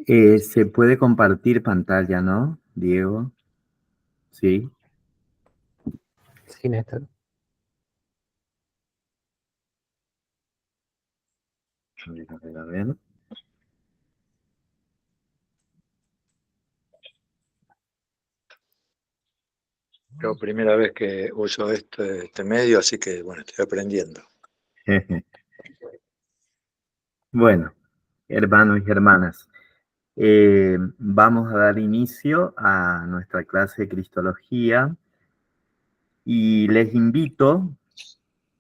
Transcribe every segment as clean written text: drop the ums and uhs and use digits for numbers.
Se puede compartir pantalla, ¿no, Diego? Sí. Sí, Néstor. A ver, a ver, a ver. Yo primera vez que uso este medio, así que bueno, estoy aprendiendo. Bueno, hermanos y hermanas, vamos a dar inicio a nuestra clase de Cristología y les invito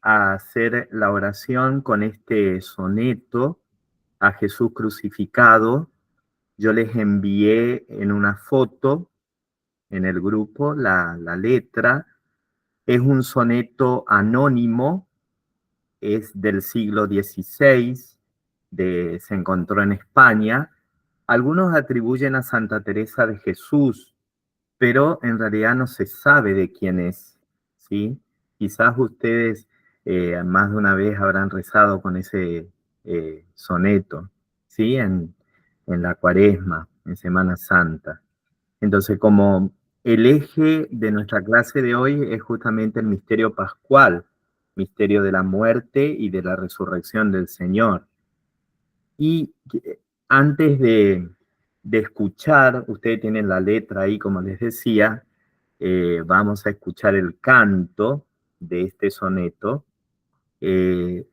a hacer la oración con este soneto a Jesús crucificado. Yo les envié en una foto en el grupo la letra. Es un soneto anónimo, es del siglo XVI, se encontró en España. Algunos atribuyen a Santa Teresa de Jesús, pero en realidad no se sabe de quién es, ¿sí? Quizás ustedes más de una vez habrán rezado con ese soneto, ¿sí? En la Cuaresma, en Semana Santa. Entonces, como el eje de nuestra clase de hoy es justamente el misterio pascual, misterio de la muerte y de la resurrección del Señor. Y antes de escuchar, ustedes tienen la letra ahí, como les decía, vamos a escuchar el canto de este soneto. Eh,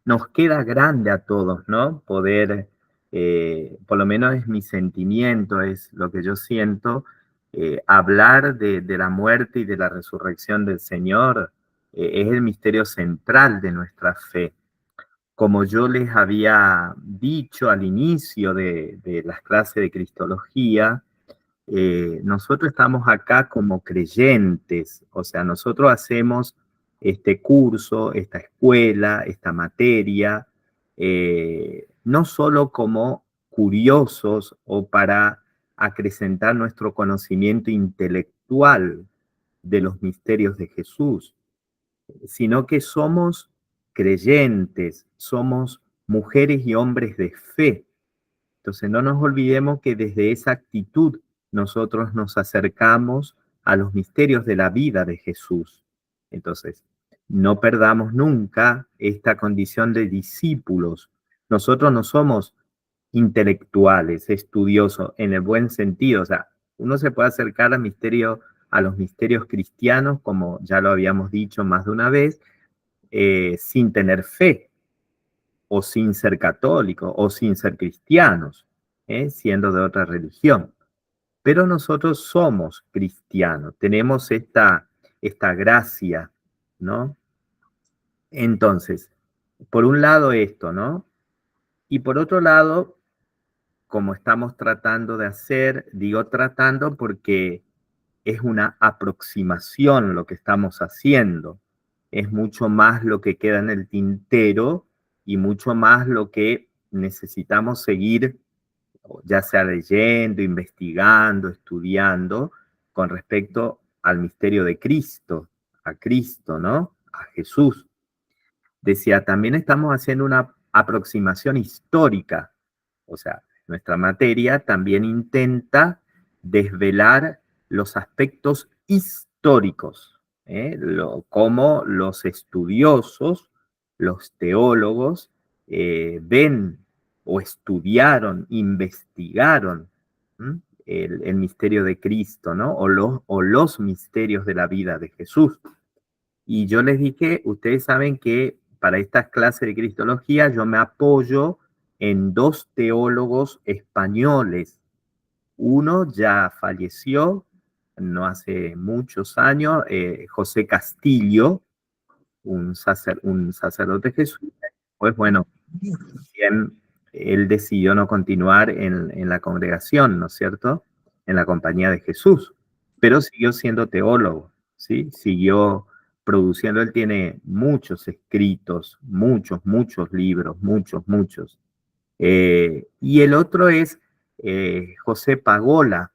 Nos queda grande a todos, ¿no? Poder, por lo menos es mi sentimiento, es lo que yo siento, hablar de la muerte y de la resurrección del Señor, es el misterio central de nuestra fe. Como yo les había dicho al inicio de las clases de Cristología, nosotros estamos acá como creyentes, o sea, nosotros hacemos este curso, esta escuela, esta materia, no solo como curiosos o para acrecentar nuestro conocimiento intelectual de los misterios de Jesús, sino que somos creyentes, somos mujeres y hombres de fe. Entonces no nos olvidemos que desde esa actitud nosotros nos acercamos a los misterios de la vida de Jesús. Entonces, no perdamos nunca esta condición de discípulos. Nosotros no somos intelectuales, estudiosos, en el buen sentido. O sea, uno se puede acercar a los misterios cristianos, como ya lo habíamos dicho más de una vez, sin tener fe, o sin ser católicos, o sin ser cristianos, siendo de otra religión. Pero nosotros somos cristianos, tenemos esta gracia, ¿no? Entonces, por un lado esto, ¿no? Y por otro lado, como estamos tratando de hacer, digo tratando porque es una aproximación lo que estamos haciendo. Es mucho más lo que queda en el tintero y mucho más lo que necesitamos seguir, ya sea leyendo, investigando, estudiando, con respecto al misterio de Cristo, a Cristo, ¿no? A Jesús. Decía, también estamos haciendo una aproximación histórica, o sea, nuestra materia también intenta desvelar los aspectos históricos, cómo los estudiosos, los teólogos, ven o estudiaron, investigaron el misterio de Cristo, ¿no? O los misterios de la vida de Jesús. Y yo les dije, ustedes saben que para estas clases de Cristología yo me apoyo en dos teólogos españoles. Uno ya falleció no hace muchos años, José Castillo, un sacerdote jesuita. Pues bueno, bien, él decidió no continuar en la congregación, ¿no es cierto? En la compañía de Jesús, pero siguió siendo teólogo, ¿sí? Siguió produciendo, él tiene muchos escritos, muchos libros, muchos. Y el otro es José Pagola,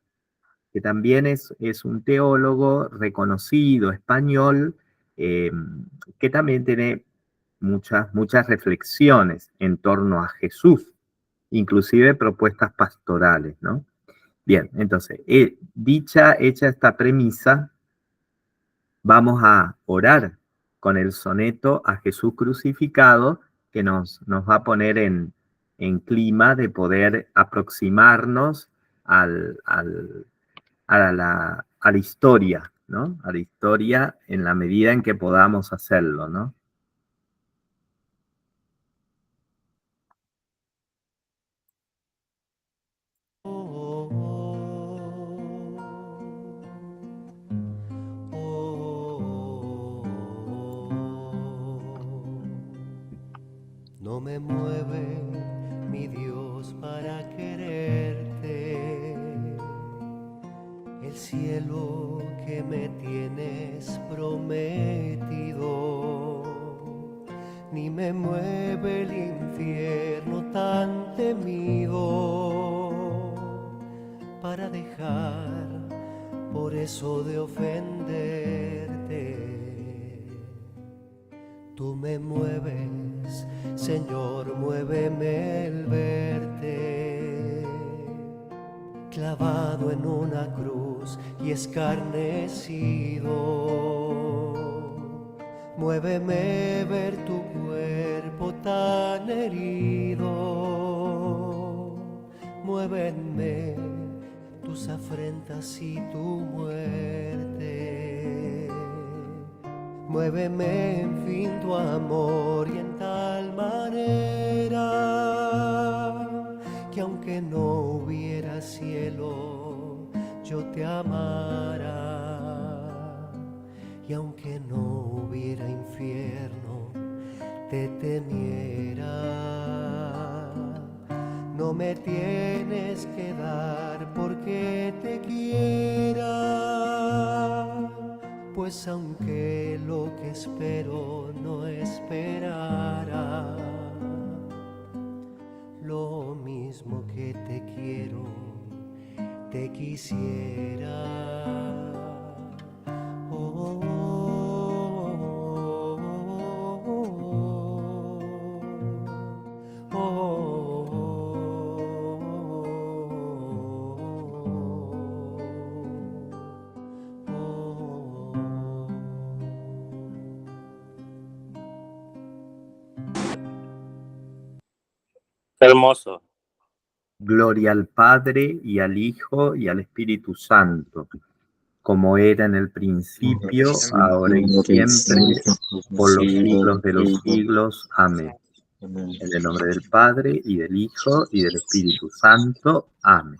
que también es un teólogo reconocido español, eh, que también tiene muchas reflexiones en torno a Jesús. inclusive propuestas pastorales, ¿no? Bien, entonces, hecha esta premisa, vamos a orar con el soneto a Jesús crucificado, que nos va a poner en clima de poder aproximarnos a la historia, ¿no? A la historia en la medida en que podamos hacerlo, ¿no? No me mueve mi Dios para quererte, el cielo que me tienes prometido, ni me mueve el infierno tan temido para dejar por eso de ofenderte. Tú me mueves, Señor, muéveme el verte clavado en una cruz y escarnecido. Muéveme ver tu cuerpo tan herido. Muévenme tus afrentas y tu muerte. Muéveme en fin tu amor y en tal manera que aunque no hubiera cielo yo te amara, y aunque no hubiera infierno te temiera. No me tienes que dar porque te quiera, pues aunque lo que espero no esperara, lo mismo que te quiero, te quisiera. Oh, oh, Hermoso. Gloria al Padre y al Hijo y al Espíritu Santo, como era en el principio, ahora y siempre, por los siglos de los siglos. Amén. En el nombre del Padre y del Hijo y del Espíritu Santo. Amén.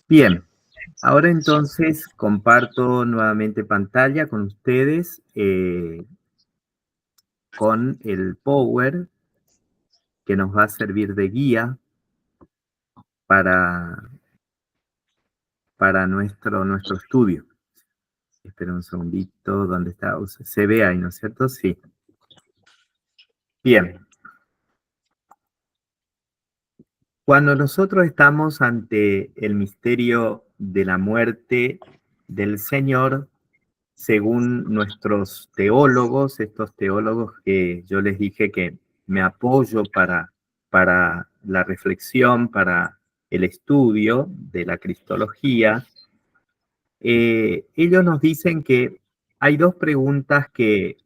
Bien, ahora entonces comparto nuevamente pantalla con ustedes con el Power que nos va a servir de guía para nuestro estudio. Espera un segundito, ¿dónde está? Se ve ahí, ¿no es cierto? Sí. Bien. Cuando nosotros estamos ante el misterio de la muerte del Señor, según nuestros teólogos, estos teólogos que yo les dije que me apoyo para la reflexión, para el estudio de la cristología, ellos nos dicen que hay dos preguntas que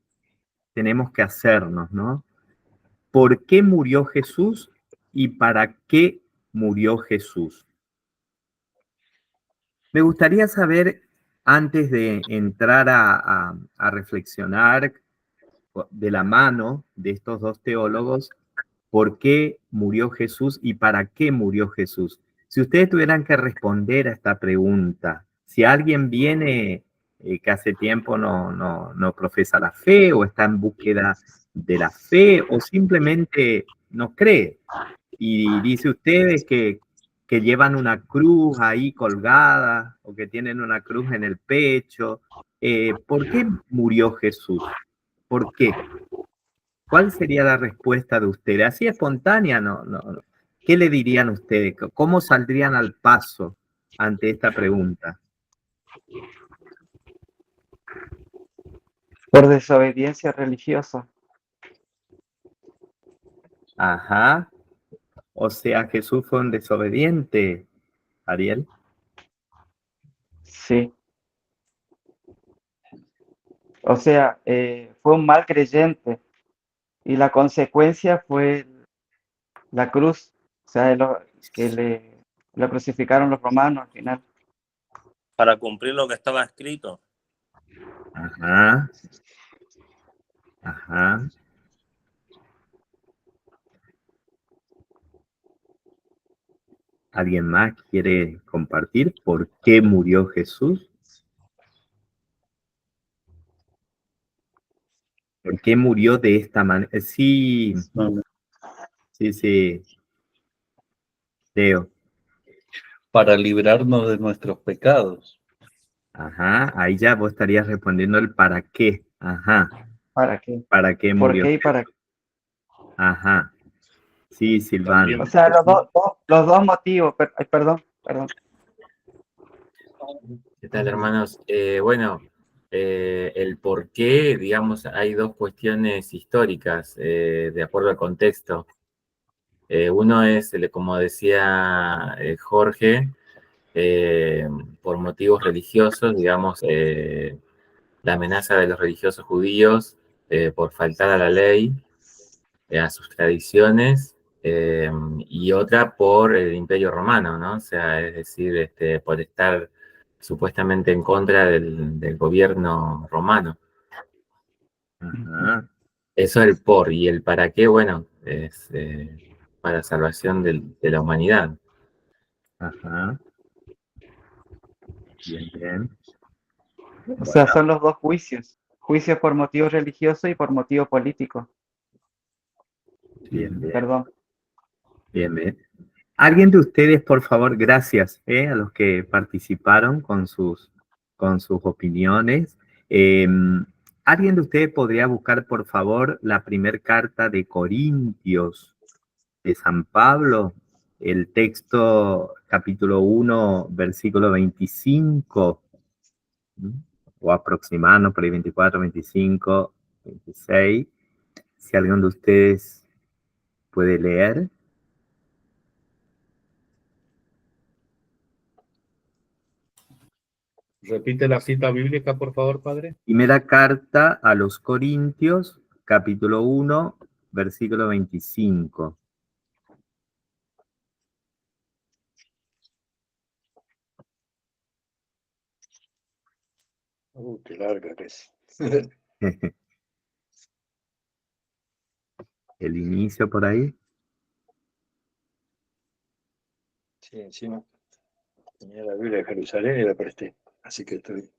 tenemos que hacernos, ¿no? ¿Por qué murió Jesús y para qué murió Jesús? Me gustaría saber, antes de entrar a reflexionar de la mano de estos dos teólogos, ¿por qué murió Jesús y para qué murió Jesús? Si ustedes tuvieran que responder a esta pregunta, si alguien viene que hace tiempo no profesa la fe o está en búsqueda de la fe o simplemente no cree y dice ustedes que llevan una cruz ahí colgada o que tienen una cruz en el pecho, ¿por qué murió Jesús? ¿Por qué? ¿Cuál sería la respuesta de ustedes? Así espontánea, no. ¿Qué le dirían ustedes? ¿Cómo saldrían al paso ante esta pregunta? Por desobediencia religiosa. Ajá. O sea, Jesús fue un desobediente, Ariel. Sí. O sea, fue un mal creyente y la consecuencia fue la cruz, o sea, que lo crucificaron los romanos al final. Para cumplir lo que estaba escrito. Ajá. Ajá. ¿Alguien más quiere compartir por qué murió Jesús? ¿Por qué murió de esta manera? Sí, sí, Leo. Para librarnos de nuestros pecados. Ajá, ahí ya vos estarías respondiendo el para qué. Ajá, ¿Para qué? ¿para qué ¿Por murió qué y para Jesús? Ajá, sí, Silvano. O sea, los dos motivos, ay, perdón. ¿Qué tal, hermanos? Bueno, el por qué, digamos, hay dos cuestiones históricas de acuerdo al contexto. Uno es, como decía Jorge, por motivos religiosos, digamos, la amenaza de los religiosos judíos por faltar a la ley, a sus tradiciones, y otra por el Imperio Romano, ¿no? O sea, es decir, por estar supuestamente en contra del gobierno romano. Ajá, Eso es el por, y el para qué, bueno, es para salvación de la humanidad. ajá. Bien, bien. O sea, Bueno, son los dos juicios. Juicios por motivos religiosos y por motivo político. bien, bien, Perdón. bien. ¿Alguien de ustedes, por favor, gracias a los que participaron con sus opiniones? ¿Alguien de ustedes podría buscar, por favor, la primera carta de Corintios de San Pablo? El texto, capítulo 1, versículo 25, o aproximado por ahí 24, 25, 26. Si alguien de ustedes puede leer. Repite la cita bíblica, por favor, padre. Primera carta a los Corintios, capítulo 1, versículo 25. Qué larga que es. El inicio por ahí. Sí, encima tenía la Biblia de Jerusalén y la presté. Así que estoy.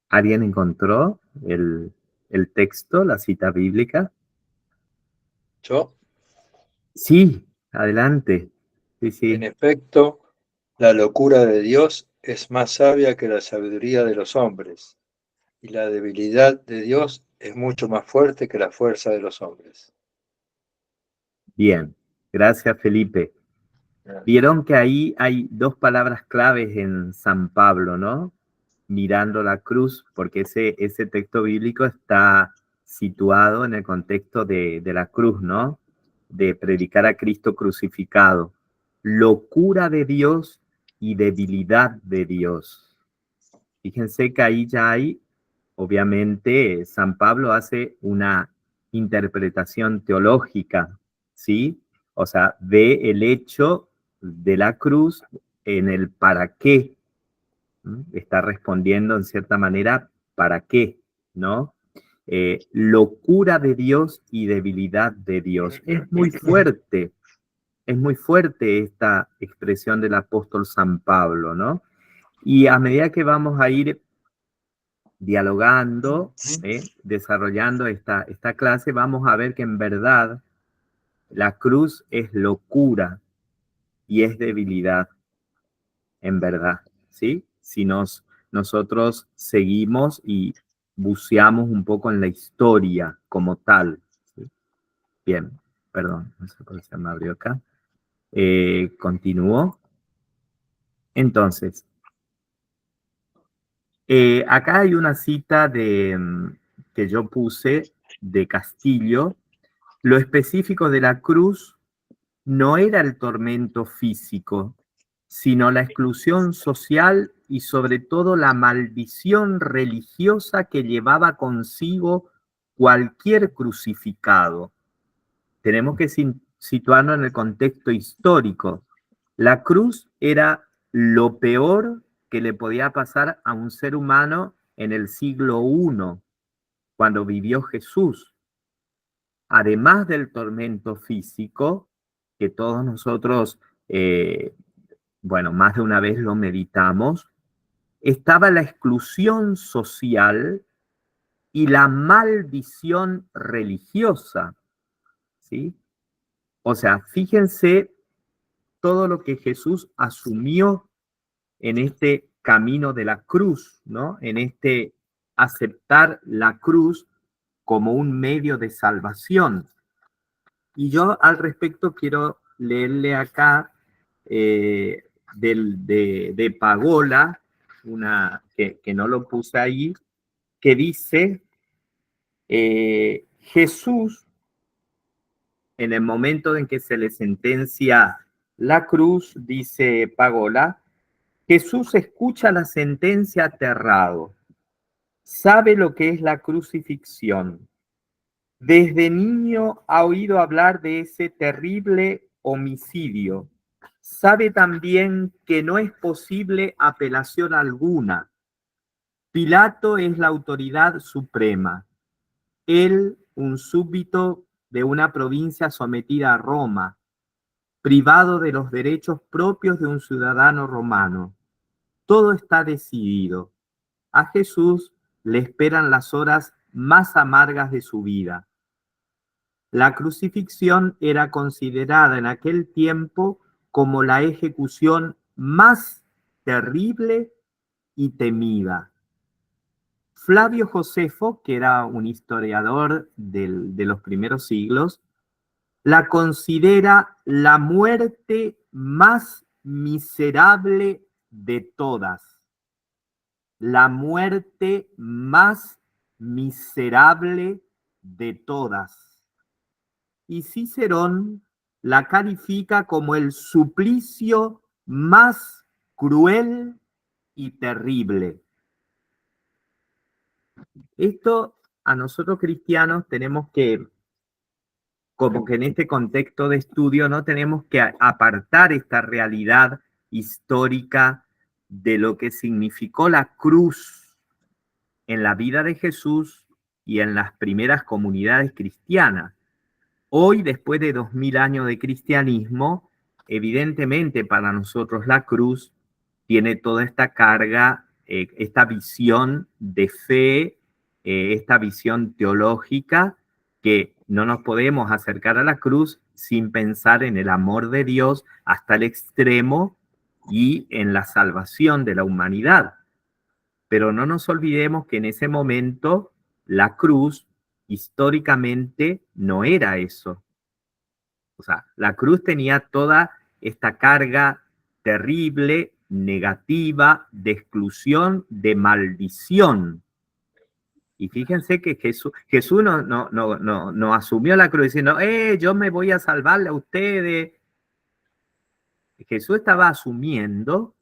¿Alguien encontró el texto, la cita bíblica? Yo, Sí, adelante. Sí. en efecto, la locura de Dios es más sabia que la sabiduría de los hombres, y la debilidad de Dios es mucho más fuerte que la fuerza de los hombres. Bien, gracias Felipe. Vieron que ahí hay dos palabras claves en San Pablo, ¿no? Mirando la cruz, porque ese texto bíblico está situado en el contexto de la cruz, ¿no? De predicar a Cristo crucificado. Locura de Dios y debilidad de Dios. Fíjense que ahí ya hay, obviamente, San Pablo hace una interpretación teológica, ¿sí? O sea, ve el hecho de la cruz en el para qué. Está respondiendo en cierta manera para qué, ¿no? Locura de Dios y debilidad de Dios. Es muy fuerte esta expresión del apóstol San Pablo, ¿no? Y a medida que vamos a ir dialogando, desarrollando esta clase, vamos a ver que en verdad la cruz es locura y es debilidad, en verdad, ¿sí? Si nosotros seguimos y buceamos un poco en la historia como tal, ¿sí? Bien, perdón, no sé por qué se me abrió acá. Continúo. Entonces, acá hay una cita que yo puse de Castillo, Lo específico de la cruz no era el tormento físico, sino la exclusión social y sobre todo la maldición religiosa que llevaba consigo cualquier crucificado. Tenemos que situarnos en el contexto histórico. La cruz era lo peor que le podía pasar a un ser humano en el siglo I, cuando vivió Jesús. Además del tormento físico, que todos nosotros, más de una vez lo meditamos, estaba la exclusión social y la maldición religiosa, ¿sí? O sea, fíjense todo lo que Jesús asumió en este camino de la cruz, ¿no? En este aceptar la cruz como un medio de salvación. Y yo al respecto quiero leerle acá de Pagola, una que no lo puse ahí, que dice, Jesús, en el momento en que se le sentencia la cruz, dice Pagola, Jesús escucha la sentencia aterrado, sabe lo que es la crucifixión. Desde niño ha oído hablar de ese terrible homicidio. Sabe también que no es posible apelación alguna. Pilato es la autoridad suprema. Él, un súbdito de una provincia sometida a Roma, privado de los derechos propios de un ciudadano romano. Todo está decidido. A Jesús le esperan las horas más amargas de su vida. La crucifixión era considerada en aquel tiempo como la ejecución más terrible y temida. Flavio Josefo, que era un historiador de los primeros siglos, la considera la muerte más miserable de todas. La muerte más miserable de todas. Y Cicerón la califica como el suplicio más cruel y terrible. Esto a nosotros cristianos tenemos que, como que en este contexto de estudio, no tenemos que apartar esta realidad histórica de lo que significó la cruz en la vida de Jesús y en las primeras comunidades cristianas. Hoy, después de 2000 años de cristianismo, evidentemente para nosotros la cruz tiene toda esta carga, esta visión de fe, esta visión teológica, que no nos podemos acercar a la cruz sin pensar en el amor de Dios hasta el extremo y en la salvación de la humanidad. Pero no nos olvidemos que en ese momento la cruz históricamente no era eso. O sea, la cruz tenía toda esta carga terrible, negativa, de exclusión, de maldición. Y fíjense que Jesús no asumió la cruz diciendo, yo me voy a salvarle a ustedes. Jesús estaba asumiendo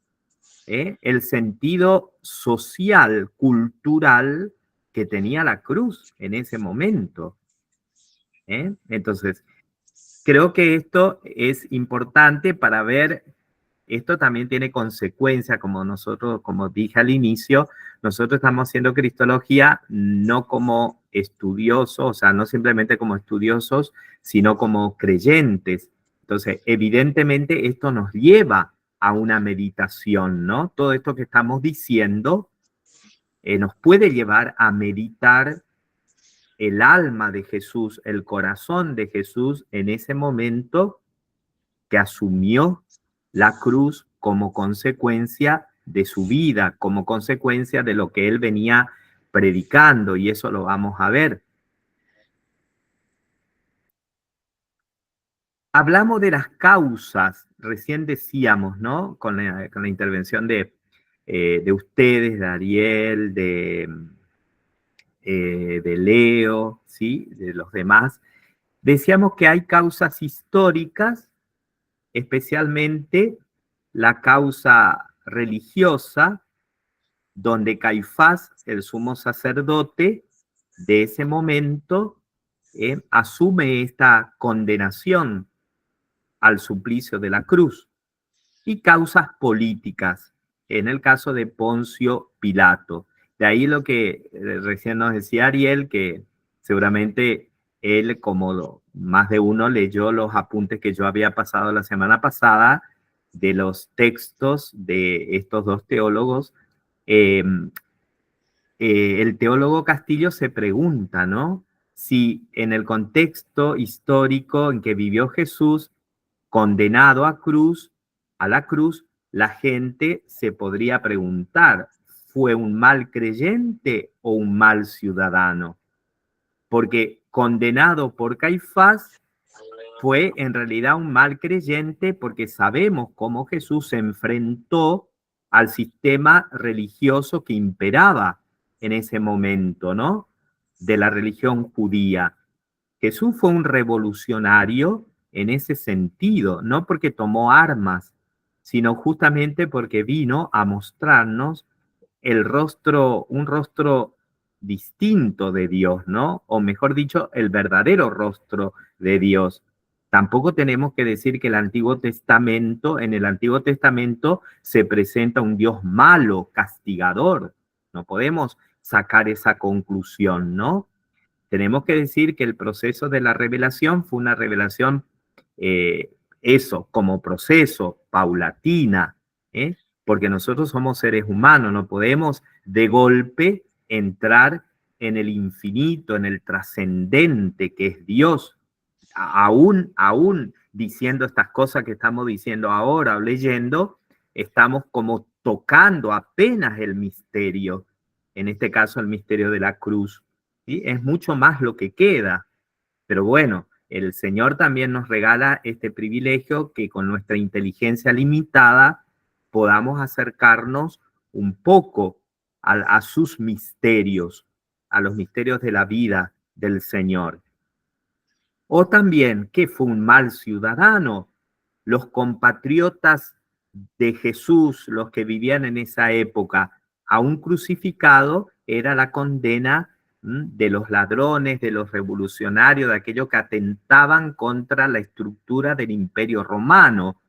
el sentido social, cultural que tenía la cruz en ese momento. Entonces, creo que esto es importante para ver, esto también tiene consecuencias, como nosotros, como dije al inicio, nosotros estamos haciendo cristología no como estudiosos, o sea, no simplemente como estudiosos, sino como creyentes. Entonces, evidentemente esto nos lleva a una meditación, ¿no? Todo esto que estamos diciendo nos puede llevar a meditar el alma de Jesús, el corazón de Jesús en ese momento que asumió la cruz como consecuencia de su vida, como consecuencia de lo que él venía predicando, y eso lo vamos a ver. Hablamos de las causas, recién decíamos, ¿no? Con la intervención de ustedes, de Ariel, de Leo, ¿sí? De los demás, Decíamos que hay causas históricas, especialmente la causa religiosa, donde Caifás, el sumo sacerdote de ese momento, asume esta condenación al suplicio de la cruz, y causas políticas, en el caso de Poncio Pilato. De ahí lo que recién nos decía Ariel, que seguramente él, como más de uno, leyó los apuntes que yo había pasado la semana pasada de los textos de estos dos teólogos. El teólogo Castillo se pregunta, ¿no? Si en el contexto histórico en que vivió Jesús, condenado a la cruz, la gente se podría preguntar, ¿fue un mal creyente o un mal ciudadano? Porque condenado por Caifás fue en realidad un mal creyente, porque sabemos cómo Jesús se enfrentó al sistema religioso que imperaba en ese momento, ¿no? De la religión judía. Jesús fue un revolucionario en ese sentido, no porque tomó armas, sino justamente porque vino a mostrarnos un rostro distinto de Dios, ¿no? O mejor dicho, el verdadero rostro de Dios. Tampoco tenemos que decir que en el Antiguo Testamento se presenta un Dios malo, castigador. No podemos sacar esa conclusión, ¿no? Tenemos que decir que el proceso de la revelación fue una revelación, como proceso, paulatina, porque nosotros somos seres humanos, no podemos de golpe entrar en el infinito, en el trascendente que es Dios, aún diciendo estas cosas que estamos diciendo ahora o leyendo, estamos como tocando apenas el misterio, en este caso el misterio de la cruz. ¿Sí? Es mucho más lo que queda, pero bueno, el Señor también nos regala este privilegio que con nuestra inteligencia limitada podamos acercarnos un poco a sus misterios, a los misterios de la vida del Señor. O también, ¿qué fue un mal ciudadano? Los compatriotas de Jesús, los que vivían en esa época, a un crucificado era la condena de los ladrones, de los revolucionarios, de aquellos que atentaban contra la estructura del Imperio Romano.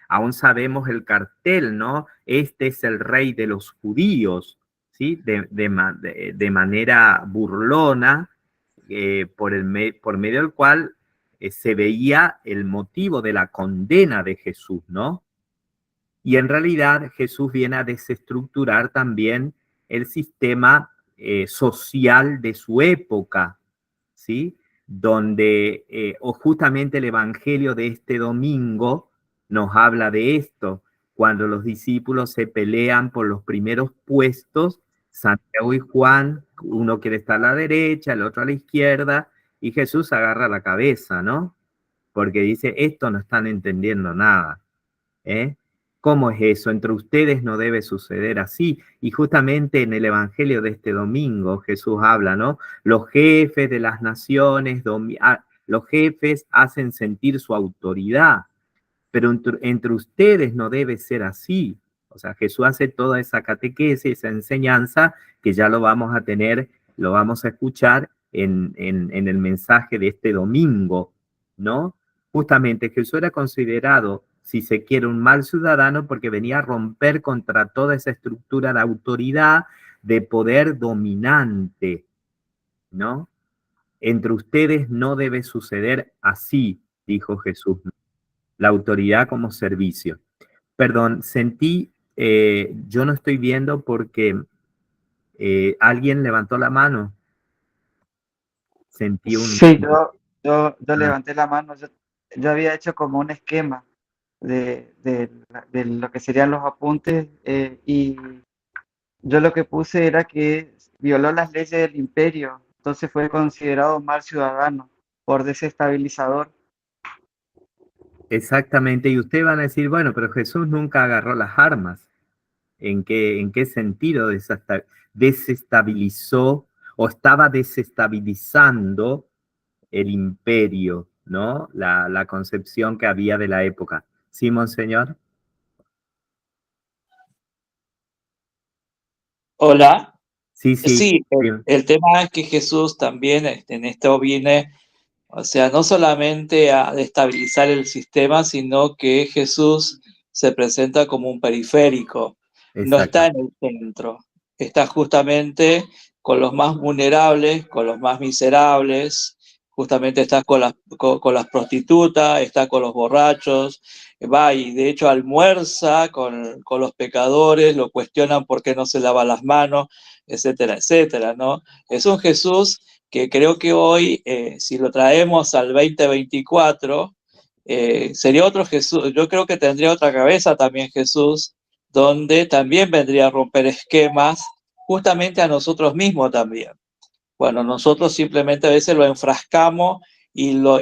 Aún sabemos el cartel, ¿no? Este es el rey de los judíos, ¿sí? De manera burlona, por medio del cual se veía el motivo de la condena de Jesús, ¿no? Y en realidad Jesús viene a desestructurar también el sistema social de su época, ¿sí? Donde, o justamente el evangelio de este domingo nos habla de esto, cuando los discípulos se pelean por los primeros puestos, Santiago y Juan, uno quiere estar a la derecha, el otro a la izquierda, y Jesús agarra la cabeza, ¿no? Porque dice, esto no están entendiendo nada, ¿eh? ¿Cómo es eso? Entre ustedes no debe suceder así. Y justamente en el evangelio de este domingo Jesús habla, ¿no? Los jefes de las naciones, los jefes hacen sentir su autoridad, pero entre ustedes no debe ser así. O sea, Jesús hace toda esa catequesis, esa enseñanza, que ya lo vamos a tener, lo vamos a escuchar en el mensaje de este domingo, ¿no? Justamente Jesús era considerado, si se quiere, un mal ciudadano porque venía a romper contra toda esa estructura de autoridad, de poder dominante, ¿no? Entre ustedes no debe suceder así, dijo Jesús, la autoridad como servicio. Perdón, yo no estoy viendo porque alguien levantó la mano. Sentí un... Sí, yo levanté la mano, yo había hecho como un esquema de lo que serían los apuntes, y yo lo que puse era que violó las leyes del imperio, entonces fue considerado mal ciudadano por desestabilizador. Exactamente, y ustedes van a decir, bueno, pero Jesús nunca agarró las armas. ¿En qué sentido desestabilizó o estaba desestabilizando el imperio, ¿no? La concepción que había de la época. ¿Sí, monseñor? Hola. Sí, Sí, bien. el tema es que Jesús también en esto viene, o sea, no solamente a destabilizar el sistema, sino que Jesús se presenta como un periférico, no está en el centro, está justamente con los más vulnerables, con los más miserables, justamente está con las prostitutas, está con los borrachos, va y de hecho almuerza con los pecadores, lo cuestionan por qué no se lava las manos, etcétera, etcétera, ¿no? Es un Jesús que creo que hoy, si lo traemos al 2024, sería otro Jesús. Yo creo que tendría otra cabeza también Jesús, donde también vendría a romper esquemas justamente a nosotros mismos también. Bueno, nosotros simplemente a veces lo enfrascamos y lo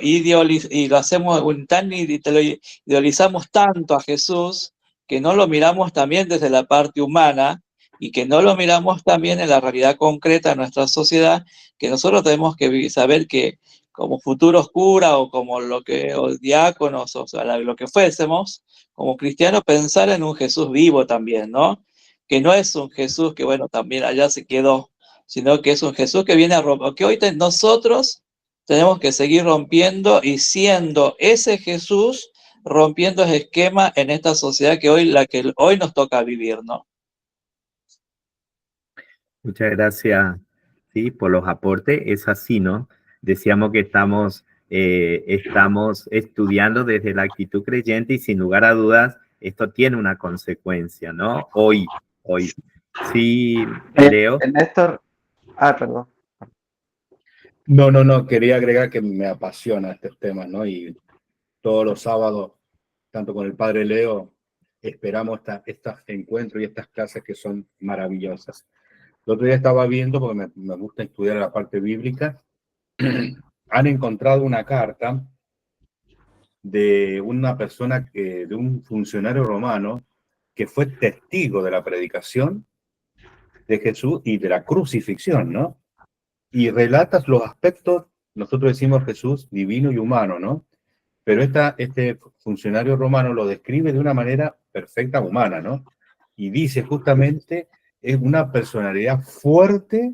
hacemos lo idealizamos tanto a Jesús que no lo miramos también desde la parte humana y que no lo miramos también en la realidad concreta de nuestra sociedad, que nosotros tenemos que saber que como futuros curas o como o diáconos, o sea, lo que fuésemos, como cristianos, pensar en un Jesús vivo también, ¿no? Que no es un Jesús que, bueno, también allá se quedó, sino que es un Jesús que viene a romper, que hoy nosotros tenemos que seguir rompiendo y siendo ese Jesús rompiendo ese esquema en esta sociedad que hoy nos toca vivir, ¿no? Muchas gracias, sí, por los aportes. Es así, ¿no? Decíamos que estamos estudiando desde la actitud creyente y sin lugar a dudas esto tiene una consecuencia, ¿no? Hoy. Sí, Leo. Néstor, perdón. No, quería agregar que me apasiona este tema, ¿no? Y todos los sábados, tanto con el padre Leo, esperamos estos encuentros y estas clases que son maravillosas. El otro día estaba viendo, porque me gusta estudiar la parte bíblica, han encontrado una carta de una persona, de un funcionario romano, que fue testigo de la predicación de Jesús y de la crucifixión, ¿no? Y relatas los aspectos, nosotros decimos Jesús divino y humano, ¿no? Pero este funcionario romano lo describe de una manera perfecta humana, ¿no? Y dice justamente, es una personalidad fuerte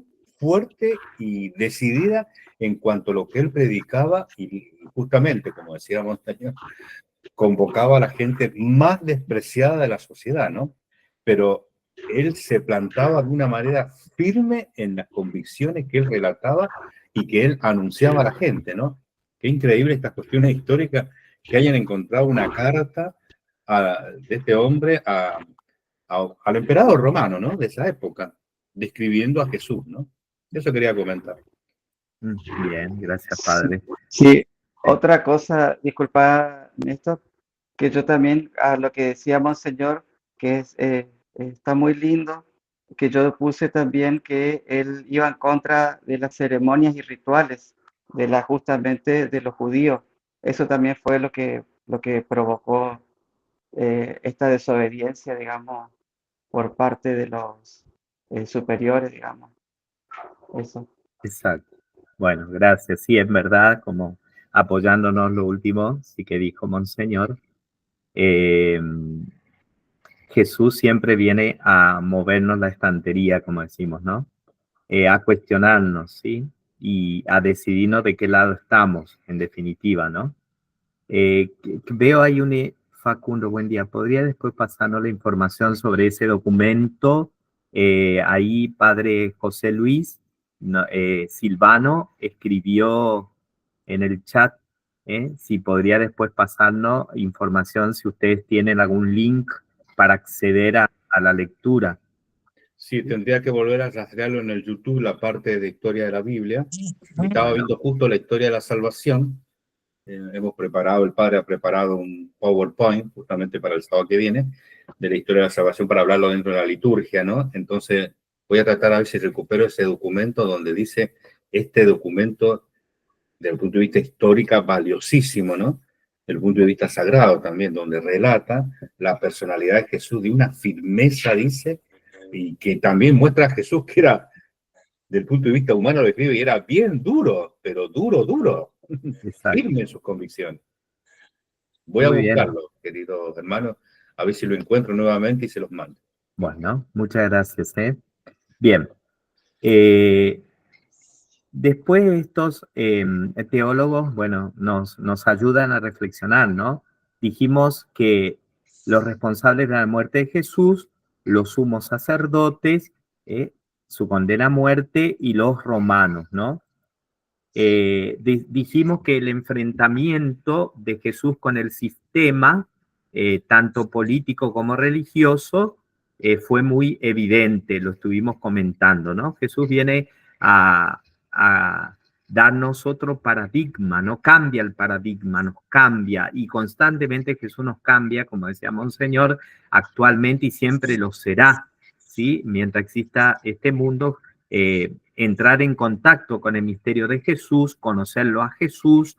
y decidida en cuanto a lo que él predicaba y justamente, como decía Montaño, convocaba a la gente más despreciada de la sociedad, ¿no? Pero él se plantaba de una manera firme en las convicciones que él relataba y que él anunciaba a la gente, ¿no? Qué increíble estas cuestiones históricas que hayan encontrado una carta de este hombre al emperador romano, ¿no? De esa época, describiendo a Jesús, ¿no? Eso quería comentar. Bien, gracias, padre. Sí, otra cosa, disculpa, Néstor, que yo también, a lo que decía Monseñor, que está muy lindo, que yo puse también que él iba en contra de las ceremonias y rituales, justamente de los judíos. Eso también fue lo que provocó esta desobediencia, digamos, por parte de los superiores, digamos. Eso. Exacto. Bueno, gracias. Sí, es verdad, como apoyándonos lo último, sí que dijo Monseñor, Jesús siempre viene a movernos la estantería, como decimos, ¿no? A cuestionarnos, ¿sí? Y a decidirnos de qué lado estamos, en definitiva, ¿no? Veo ahí Facundo, buen día. ¿Podría después pasarnos la información sobre ese documento? Ahí, padre José Luis Silvano escribió en el chat, si podría después pasarnos información, si ustedes tienen algún link para acceder a la lectura. Sí, tendría que volver a rastrearlo en el YouTube, la parte de historia de la Biblia. Estaba viendo justo la historia de la salvación. El padre ha preparado un PowerPoint justamente para el sábado que viene, de la historia de la salvación para hablarlo dentro de la liturgia, ¿no? Entonces voy a tratar a ver si recupero ese documento donde dice, este documento, desde el punto de vista histórico, valiosísimo, ¿no? Desde el punto de vista sagrado también, donde relata la personalidad de Jesús de una firmeza, dice, y que también muestra a Jesús que era, desde el punto de vista humano, lo escribe, y era bien duro, pero duro. Exacto. firme en sus convicciones. Voy a Muy bien. buscarlo, queridos hermanos, a ver si lo encuentro nuevamente y se los mando. Bueno, muchas gracias. Bien. Después estos teólogos, bueno, nos ayudan a reflexionar, ¿no? Dijimos que los responsables de la muerte de Jesús, los sumos sacerdotes, su condena a muerte y los romanos, ¿no? Dijimos que el enfrentamiento de Jesús con el sistema, tanto político como religioso, fue muy evidente, lo estuvimos comentando, ¿no? Jesús viene a darnos otro paradigma, no cambia el paradigma, nos cambia y constantemente Jesús nos cambia, como decía Monseñor, actualmente y siempre lo será, ¿sí? Mientras exista este mundo, entrar en contacto con el misterio de Jesús, conocerlo a Jesús,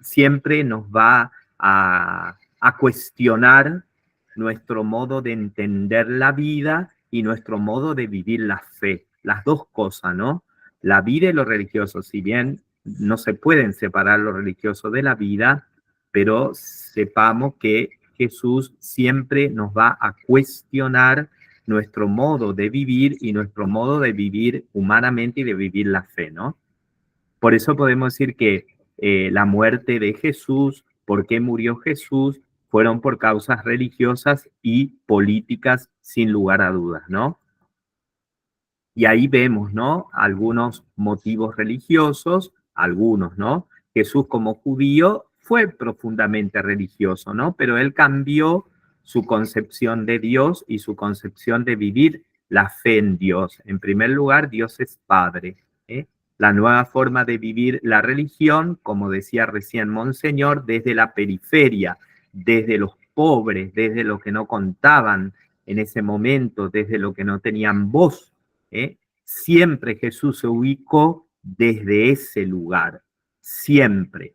siempre nos va a cuestionar nuestro modo de entender la vida y nuestro modo de vivir la fe. Las dos cosas, ¿no? La vida y lo religioso, si bien no se pueden separar lo religioso de la vida, pero sepamos que Jesús siempre nos va a cuestionar nuestro modo de vivir y nuestro modo de vivir humanamente y de vivir la fe, ¿no? Por eso podemos decir que la muerte de Jesús, por qué murió Jesús, fueron por causas religiosas y políticas sin lugar a dudas, ¿no? Y ahí vemos, ¿no? Algunos motivos religiosos, algunos, ¿no? Jesús como judío fue profundamente religioso, ¿no? Pero él cambió su concepción de Dios y su concepción de vivir la fe en Dios. En primer lugar, Dios es Padre, ¿eh? La nueva forma de vivir la religión, como decía recién Monseñor, desde la periferia, desde los pobres, desde los que no contaban en ese momento, desde los que no tenían voz. Siempre Jesús se ubicó desde ese lugar, siempre.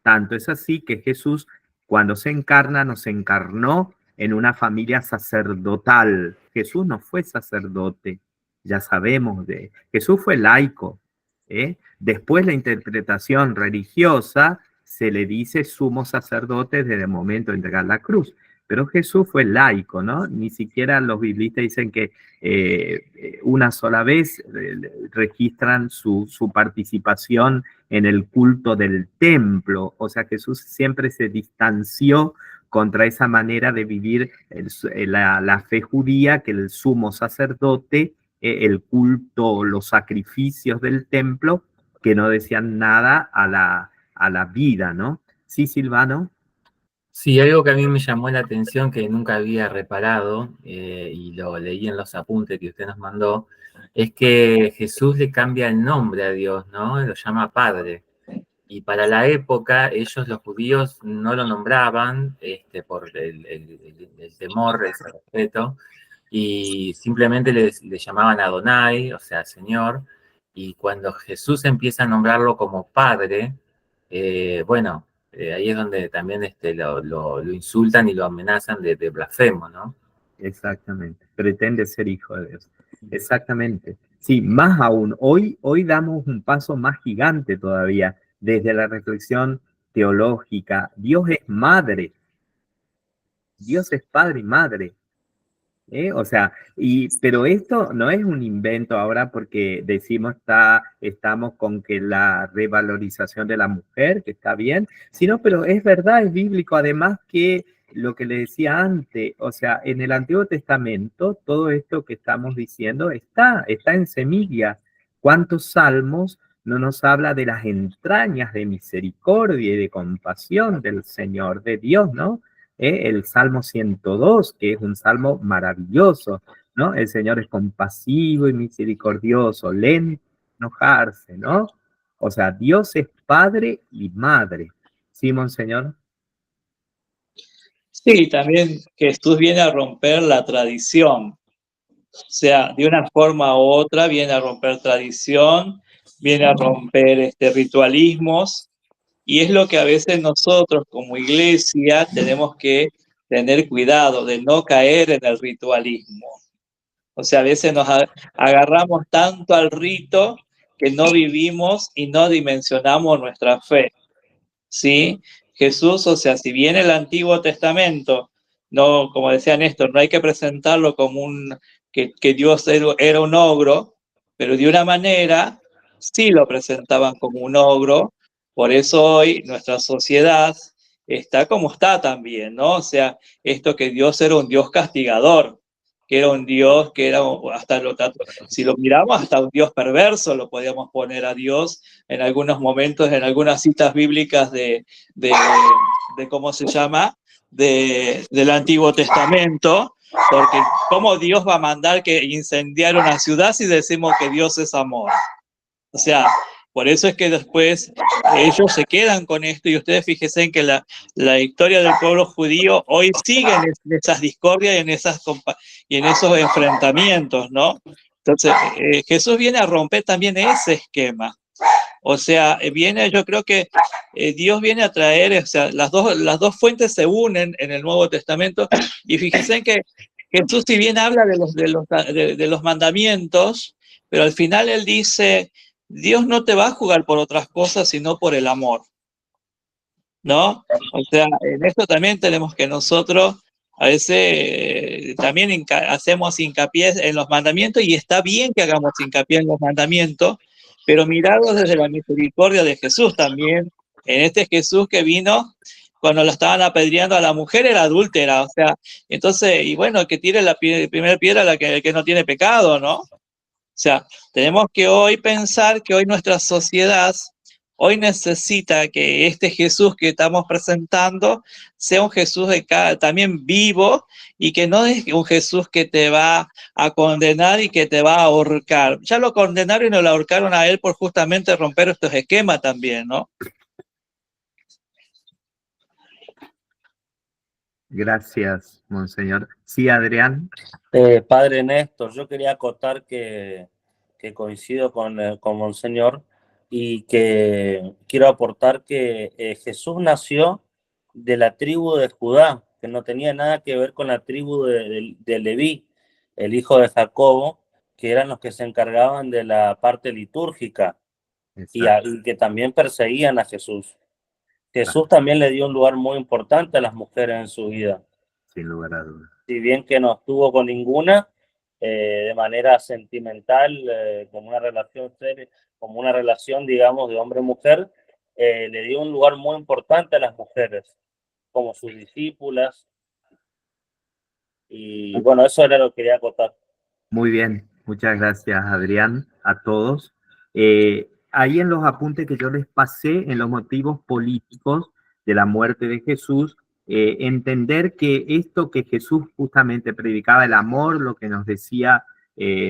Tanto es así que Jesús, cuando se encarna, nos encarnó en una familia sacerdotal. Jesús no fue sacerdote, ya sabemos de Jesús fue laico. Después la interpretación religiosa se le dice sumo sacerdote desde el momento de entregar la cruz. Pero Jesús fue laico, ¿no? Ni siquiera los biblistas dicen que una sola vez registran su participación en el culto del templo. O sea, Jesús siempre se distanció contra esa manera de vivir la fe judía, que el sumo sacerdote, el culto, los sacrificios del templo, que no decían nada a la vida, ¿no? Sí, Silvano. Sí, algo que a mí me llamó la atención que nunca había reparado, y lo leí en los apuntes que usted nos mandó, es que Jesús le cambia el nombre a Dios, ¿no? Lo llama Padre. Y para la época, ellos, los judíos, no lo nombraban por el temor, ese respeto, y simplemente le llamaban Adonai, o sea, Señor. Y cuando Jesús empieza a nombrarlo como Padre, bueno, ahí es donde también lo insultan y lo amenazan de blasfemo, ¿no? Exactamente, pretende ser hijo de Dios. Exactamente. Sí, más aún, hoy damos un paso más gigante todavía desde la reflexión teológica. Dios es madre, Dios es padre y madre. O sea, pero esto no es un invento ahora porque decimos estamos con que la revalorización de la mujer, que está bien, sino, pero es verdad, es bíblico, además que lo que le decía antes, o sea, en el Antiguo Testamento, todo esto que estamos diciendo está en semilla. ¿Cuántos salmos no nos habla de las entrañas de misericordia y de compasión del Señor, de Dios, ¿no? El Salmo 102, que es un salmo maravilloso, ¿no? El Señor es compasivo y misericordioso, lento a enojarse, ¿no? O sea, Dios es padre y madre. ¿Sí, Monseñor? Sí, también Jesús viene a romper la tradición. O sea, de una forma u otra viene a romper tradición, viene a romper ritualismos. Y es lo que a veces nosotros como iglesia tenemos que tener cuidado de no caer en el ritualismo. O sea, a veces nos agarramos tanto al rito que no vivimos y no dimensionamos nuestra fe, ¿sí? Jesús, o sea, si bien el Antiguo Testamento, no, como decía Néstor, no hay que presentarlo como que Dios era un ogro, pero de una manera sí lo presentaban como un ogro. Por eso hoy nuestra sociedad está como está también, ¿no? O sea, esto que Dios era un Dios castigador, que era un Dios que era hasta si lo miramos, hasta un Dios perverso lo podíamos poner a Dios en algunos momentos, en algunas citas bíblicas de ¿cómo se llama? Del Antiguo Testamento, porque ¿cómo Dios va a mandar que incendiar una ciudad si decimos que Dios es amor? O sea, por eso es que después ellos se quedan con esto, y ustedes fíjense en que la historia del pueblo judío hoy sigue en esas discordias y en esos enfrentamientos, ¿no? Entonces, Jesús viene a romper también ese esquema. O sea, yo creo que Dios viene a traer, o sea, las dos fuentes se unen en el Nuevo Testamento, y fíjense en que Jesús, si bien habla de los mandamientos, pero al final él dice, Dios no te va a juzgar por otras cosas, sino por el amor, ¿no? O sea, en esto también tenemos que nosotros, a veces también hacemos hincapié en los mandamientos, y está bien que hagamos hincapié en los mandamientos, pero mirados desde la misericordia de Jesús también. En este Jesús que vino, cuando lo estaban apedreando a la mujer, era adúltera, o sea, entonces, y bueno, que tire la primera piedra la que no tiene pecado, ¿no? O sea, tenemos que hoy pensar que hoy nuestra sociedad hoy necesita que este Jesús que estamos presentando sea un Jesús también vivo, y que no es un Jesús que te va a condenar y que te va a ahorcar. Ya lo condenaron y no lo ahorcaron a él por justamente romper estos esquemas también, ¿no? Gracias, Monseñor. Sí, Adrián. Padre Néstor, yo quería acotar que coincido con Monseñor, y que quiero aportar que Jesús nació de la tribu de Judá, que no tenía nada que ver con la tribu de Leví, el hijo de Jacobo, que eran los que se encargaban de la parte litúrgica y que también perseguían a Jesús. Jesús también le dio un lugar muy importante a las mujeres en su vida. Sin lugar a dudas. Si bien que no estuvo con ninguna, de manera sentimental, como una relación seria, como una relación, digamos, de hombre-mujer, le dio un lugar muy importante a las mujeres, como sus discípulas. Y bueno, eso era lo que quería acotar. Muy bien, muchas gracias, Adrián, a todos. Ahí en los apuntes que yo les pasé, en los motivos políticos de la muerte de Jesús, entender que esto que Jesús justamente predicaba, el amor, lo que nos decía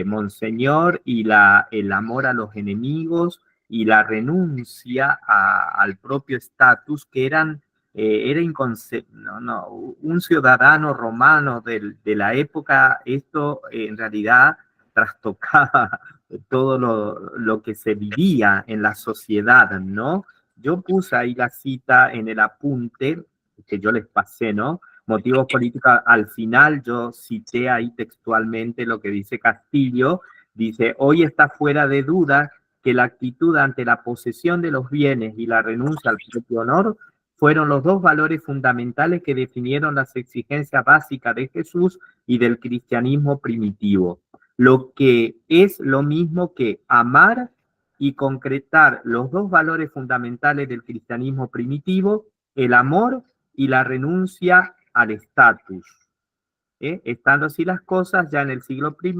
Monseñor, y el amor a los enemigos y la renuncia al propio estatus, que era un ciudadano romano de la época. Esto en realidad trastocaba todo lo que se vivía en la sociedad, ¿no? Yo puse ahí la cita en el apunte que yo les pasé, ¿no? Motivos políticos, al final yo cité ahí textualmente lo que dice Castillo, dice, hoy está fuera de duda que la actitud ante la posesión de los bienes y la renuncia al propio honor fueron los dos valores fundamentales que definieron las exigencias básicas de Jesús y del cristianismo primitivo. Lo que es lo mismo que amar y concretar los dos valores fundamentales del cristianismo primitivo, el amor y la renuncia al estatus. Estando así las cosas, ya en el siglo I,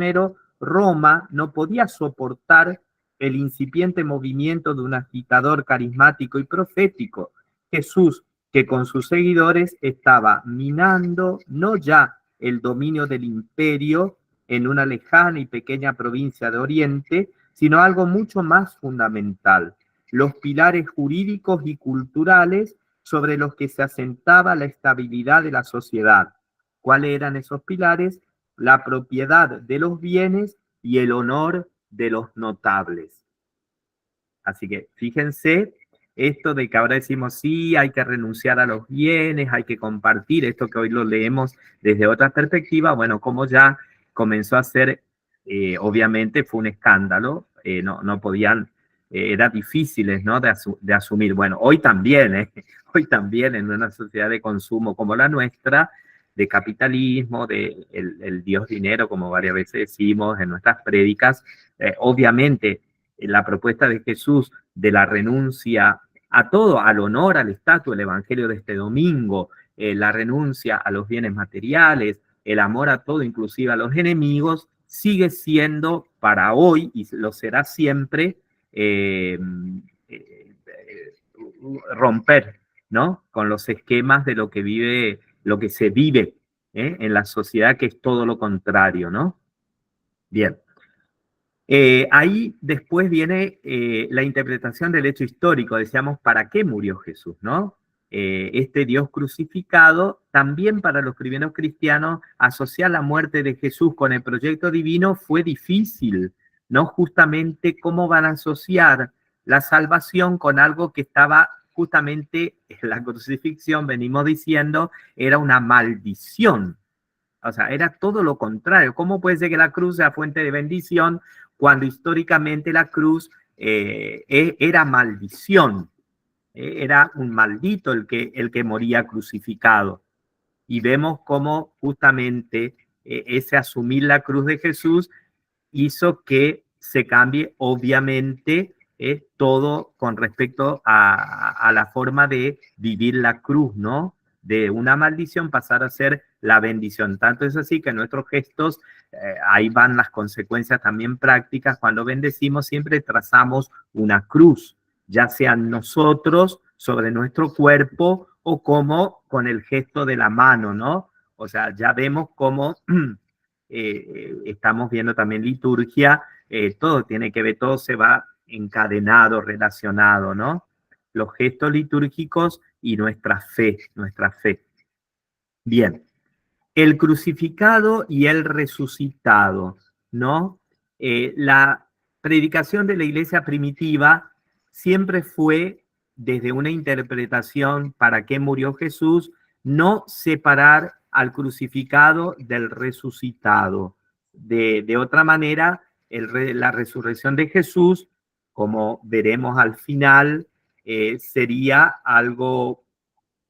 Roma no podía soportar el incipiente movimiento de un agitador carismático y profético, Jesús, que con sus seguidores estaba minando no ya el dominio del imperio en una lejana y pequeña provincia de Oriente, sino algo mucho más fundamental, los pilares jurídicos y culturales sobre los que se asentaba la estabilidad de la sociedad. ¿Cuáles eran esos pilares? La propiedad de los bienes y el honor de los notables. Así que fíjense, esto de que ahora decimos sí, hay que renunciar a los bienes, hay que compartir, esto que hoy lo leemos desde otra perspectiva, bueno, como ya comenzó a ser, obviamente fue un escándalo, no podían eran difíciles, ¿no? de asumir. Bueno, hoy también, hoy también en una sociedad de consumo como la nuestra, de capitalismo, de el Dios dinero, como varias veces decimos en nuestras prédicas, obviamente la propuesta de Jesús de la renuncia a todo, al honor, al estatus, el evangelio de este domingo, la renuncia a los bienes materiales, el amor a todo, inclusive a los enemigos, sigue siendo para hoy, y lo será siempre, romper, ¿no? Con los esquemas de lo que vive, lo que se vive en la sociedad, que es todo lo contrario, ¿no? Bien. Ahí después viene la interpretación del hecho histórico. Decíamos, ¿para qué murió Jesús, no? Este Dios crucificado, también para los primeros cristianos, asociar la muerte de Jesús con el proyecto divino fue difícil, ¿no? Justamente, ¿cómo van a asociar la salvación con algo que estaba justamente en la crucifixión, venimos diciendo, era una maldición? O sea, era todo lo contrario. ¿Cómo puede ser que la cruz sea fuente de bendición cuando históricamente la cruz era maldición? Era un maldito el que moría crucificado. Y vemos cómo justamente ese asumir la cruz de Jesús hizo que se cambie, obviamente, todo con respecto a la forma de vivir la cruz, ¿no? De una maldición pasar a ser la bendición. Tanto es así que en nuestros gestos, ahí van las consecuencias también prácticas. Cuando bendecimos siempre trazamos una cruz, ya sean nosotros sobre nuestro cuerpo o como con el gesto de la mano, ¿no? O sea, ya vemos cómo estamos viendo también liturgia, todo tiene que ver, todo se va encadenado, relacionado, ¿no? Los gestos litúrgicos y nuestra fe, nuestra fe. Bien, el crucificado y el resucitado, ¿no? La predicación de la iglesia primitiva siempre fue desde una interpretación para qué murió Jesús, no separar al crucificado del resucitado. De otra manera, la resurrección de Jesús, como veremos al final, sería algo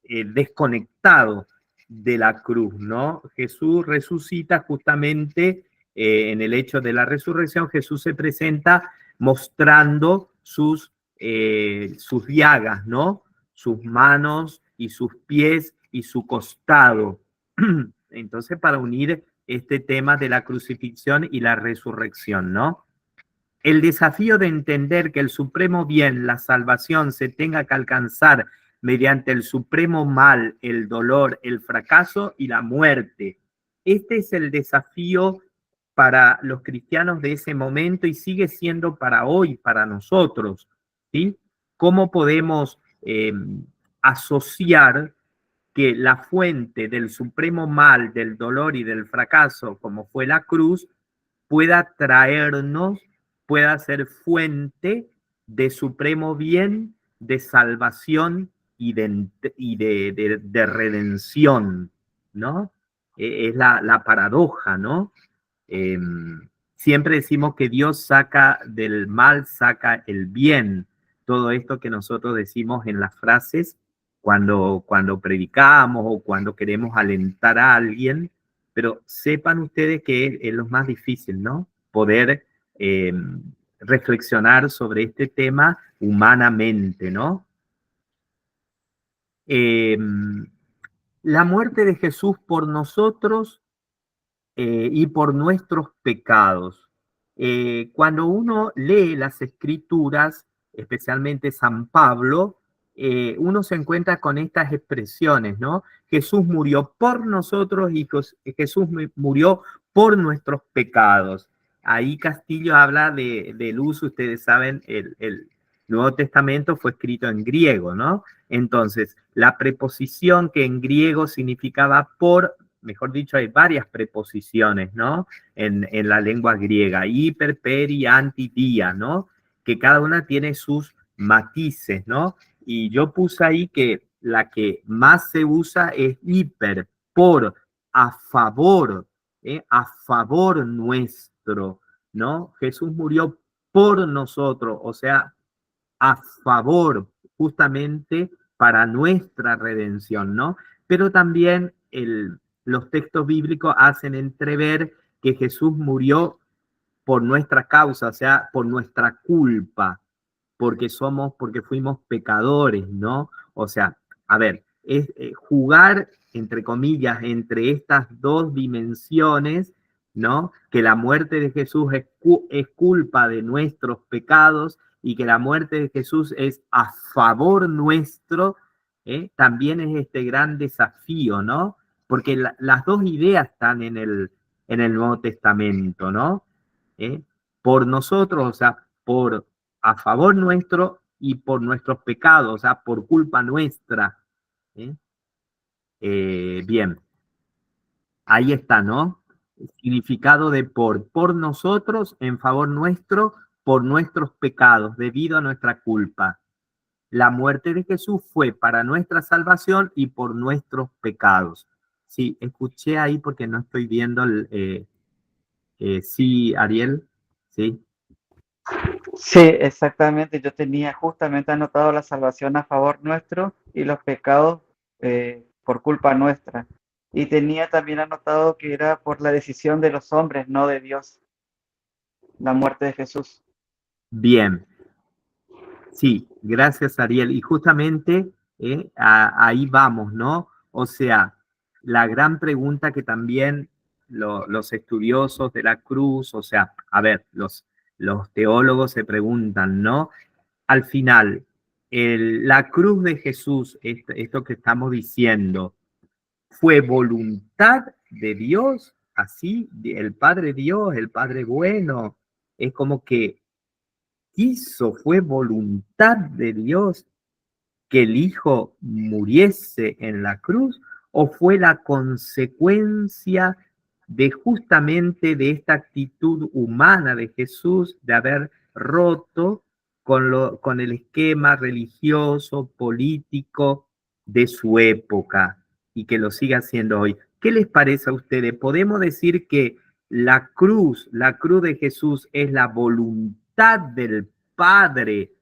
desconectado de la cruz, ¿no? Jesús resucita justamente en el hecho de la resurrección. Jesús se presenta mostrando sus llagas, ¿no? Sus manos y sus pies y su costado. Entonces, para unir este tema de la crucifixión y la resurrección, ¿no? El desafío de entender que el supremo bien, la salvación, se tenga que alcanzar mediante el supremo mal, el dolor, el fracaso y la muerte. Este es el desafío para los cristianos de ese momento y sigue siendo para hoy, para nosotros, ¿sí? ¿Cómo podemos asociar que la fuente del supremo mal, del dolor y del fracaso, como fue la cruz, pueda traernos, pueda ser fuente de supremo bien, de salvación y de redención, ¿no? Es la paradoja, ¿no? Siempre decimos que Dios saca del mal, saca el bien. Todo esto que nosotros decimos en las frases cuando predicamos o cuando queremos alentar a alguien, pero sepan ustedes que es lo más difícil, ¿no? Poder reflexionar sobre este tema humanamente, ¿no? La muerte de Jesús por nosotros y por nuestros pecados. Cuando uno lee las escrituras, especialmente San Pablo, uno se encuentra con estas expresiones, ¿no? Jesús murió por nosotros y Jesús murió por nuestros pecados. Ahí Castillo habla del uso, ustedes saben, el Nuevo Testamento fue escrito en griego, ¿no? Entonces, la preposición que en griego significaba por, mejor dicho, hay varias preposiciones, ¿no? En la lengua griega, hiper, peri, anti, dia, ¿no? Que cada una tiene sus matices, ¿no? Y yo puse ahí que la que más se usa es hiper, por, a favor nuestro, ¿no? Jesús murió por nosotros, o sea, a favor, justamente para nuestra redención, ¿no? Pero también los textos bíblicos hacen entrever que Jesús murió por nuestra causa, o sea, por nuestra culpa, porque fuimos pecadores, ¿no? O sea, a ver, es jugar, entre comillas, entre estas dos dimensiones, ¿no? Que la muerte de Jesús es culpa de nuestros pecados y que la muerte de Jesús es a favor nuestro, también es este gran desafío, ¿no? Porque las dos ideas están en el Nuevo Testamento, ¿no? Por nosotros, o sea, por a favor nuestro y por nuestros pecados, o sea, por culpa nuestra. Bien, ahí está, ¿no? El significado de por nosotros, en favor nuestro, por nuestros pecados, debido a nuestra culpa. La muerte de Jesús fue para nuestra salvación y por nuestros pecados. Sí, escuché ahí porque no estoy viendo sí, Ariel, sí. Sí, exactamente. Yo tenía justamente anotado la salvación a favor nuestro y los pecados por culpa nuestra. Y tenía también anotado que era por la decisión de los hombres, no de Dios, la muerte de Jesús. Bien, sí, gracias Ariel. Y justamente ahí vamos, ¿no? O sea, la gran pregunta que también los estudiosos de la cruz, o sea, a ver, los teólogos se preguntan, ¿no? Al final, la cruz de Jesús, esto que estamos diciendo, ¿fue voluntad de Dios? Así, el Padre Dios, el Padre bueno, es como que fue voluntad de Dios que el Hijo muriese en la cruz, o fue la consecuencia de justamente de esta actitud humana de Jesús de haber roto con el esquema religioso, político de su época y que lo siga haciendo hoy. ¿Qué les parece a ustedes? ¿Podemos decir que la cruz de Jesús es la voluntad del Padre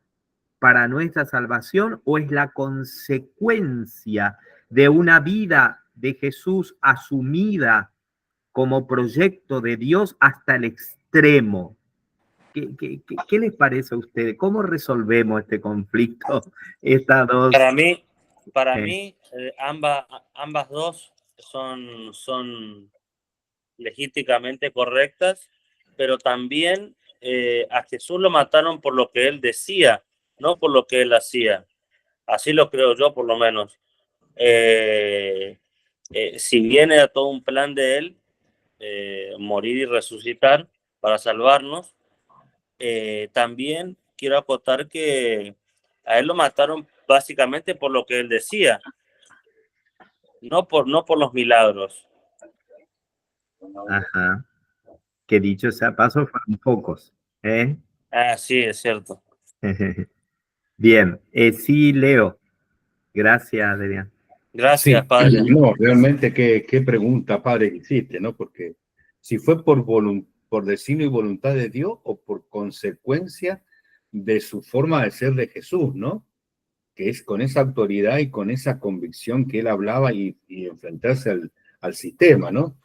para nuestra salvación, o es la consecuencia de una vida de Jesús asumida como proyecto de Dios hasta el extremo? ¿Qué les parece a ustedes? ¿Cómo resolvemos este conflicto? Estas dos. Para mí ambas dos son legítimamente correctas, pero también a Jesús lo mataron por lo que él decía, no por lo que él hacía. Así lo creo yo, por lo menos. Si bien era todo un plan de él, morir y resucitar para salvarnos, también quiero acotar que a él lo mataron básicamente por lo que él decía, no por los milagros. Ajá. Que dicho sea paso, fueron pocos. Sí, es cierto. Bien, sí, Leo. Gracias, Adrián. Gracias, Sí, padre. no, realmente qué pregunta, padre, hiciste, ¿no? Porque si fue por designio y voluntad de Dios o por consecuencia de su forma de ser de Jesús, ¿no? Que es con esa autoridad y con esa convicción que él hablaba y enfrentarse al sistema, ¿no?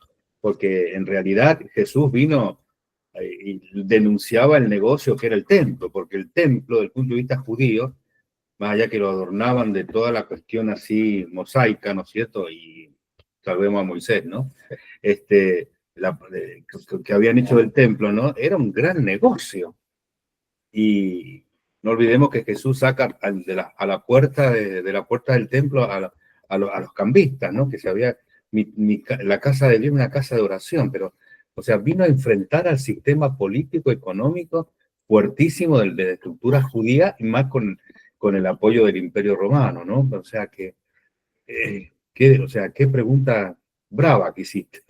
Porque en realidad Jesús vino y denunciaba el negocio que era el templo, porque el templo, desde el punto de vista judío, más allá que lo adornaban de toda la cuestión así mosaica, ¿no es cierto? Y salvemos a Moisés, ¿no? Que habían hecho del templo, ¿no? Era un gran negocio. Y no olvidemos que Jesús saca a la puerta de la puerta del templo a los cambistas, ¿no? Que se había, la casa de Dios, una casa de oración, pero, o sea, vino a enfrentar al sistema político, económico, fuertísimo de la estructura judía y más con el apoyo del Imperio Romano, ¿no? O sea que, qué pregunta brava que hiciste.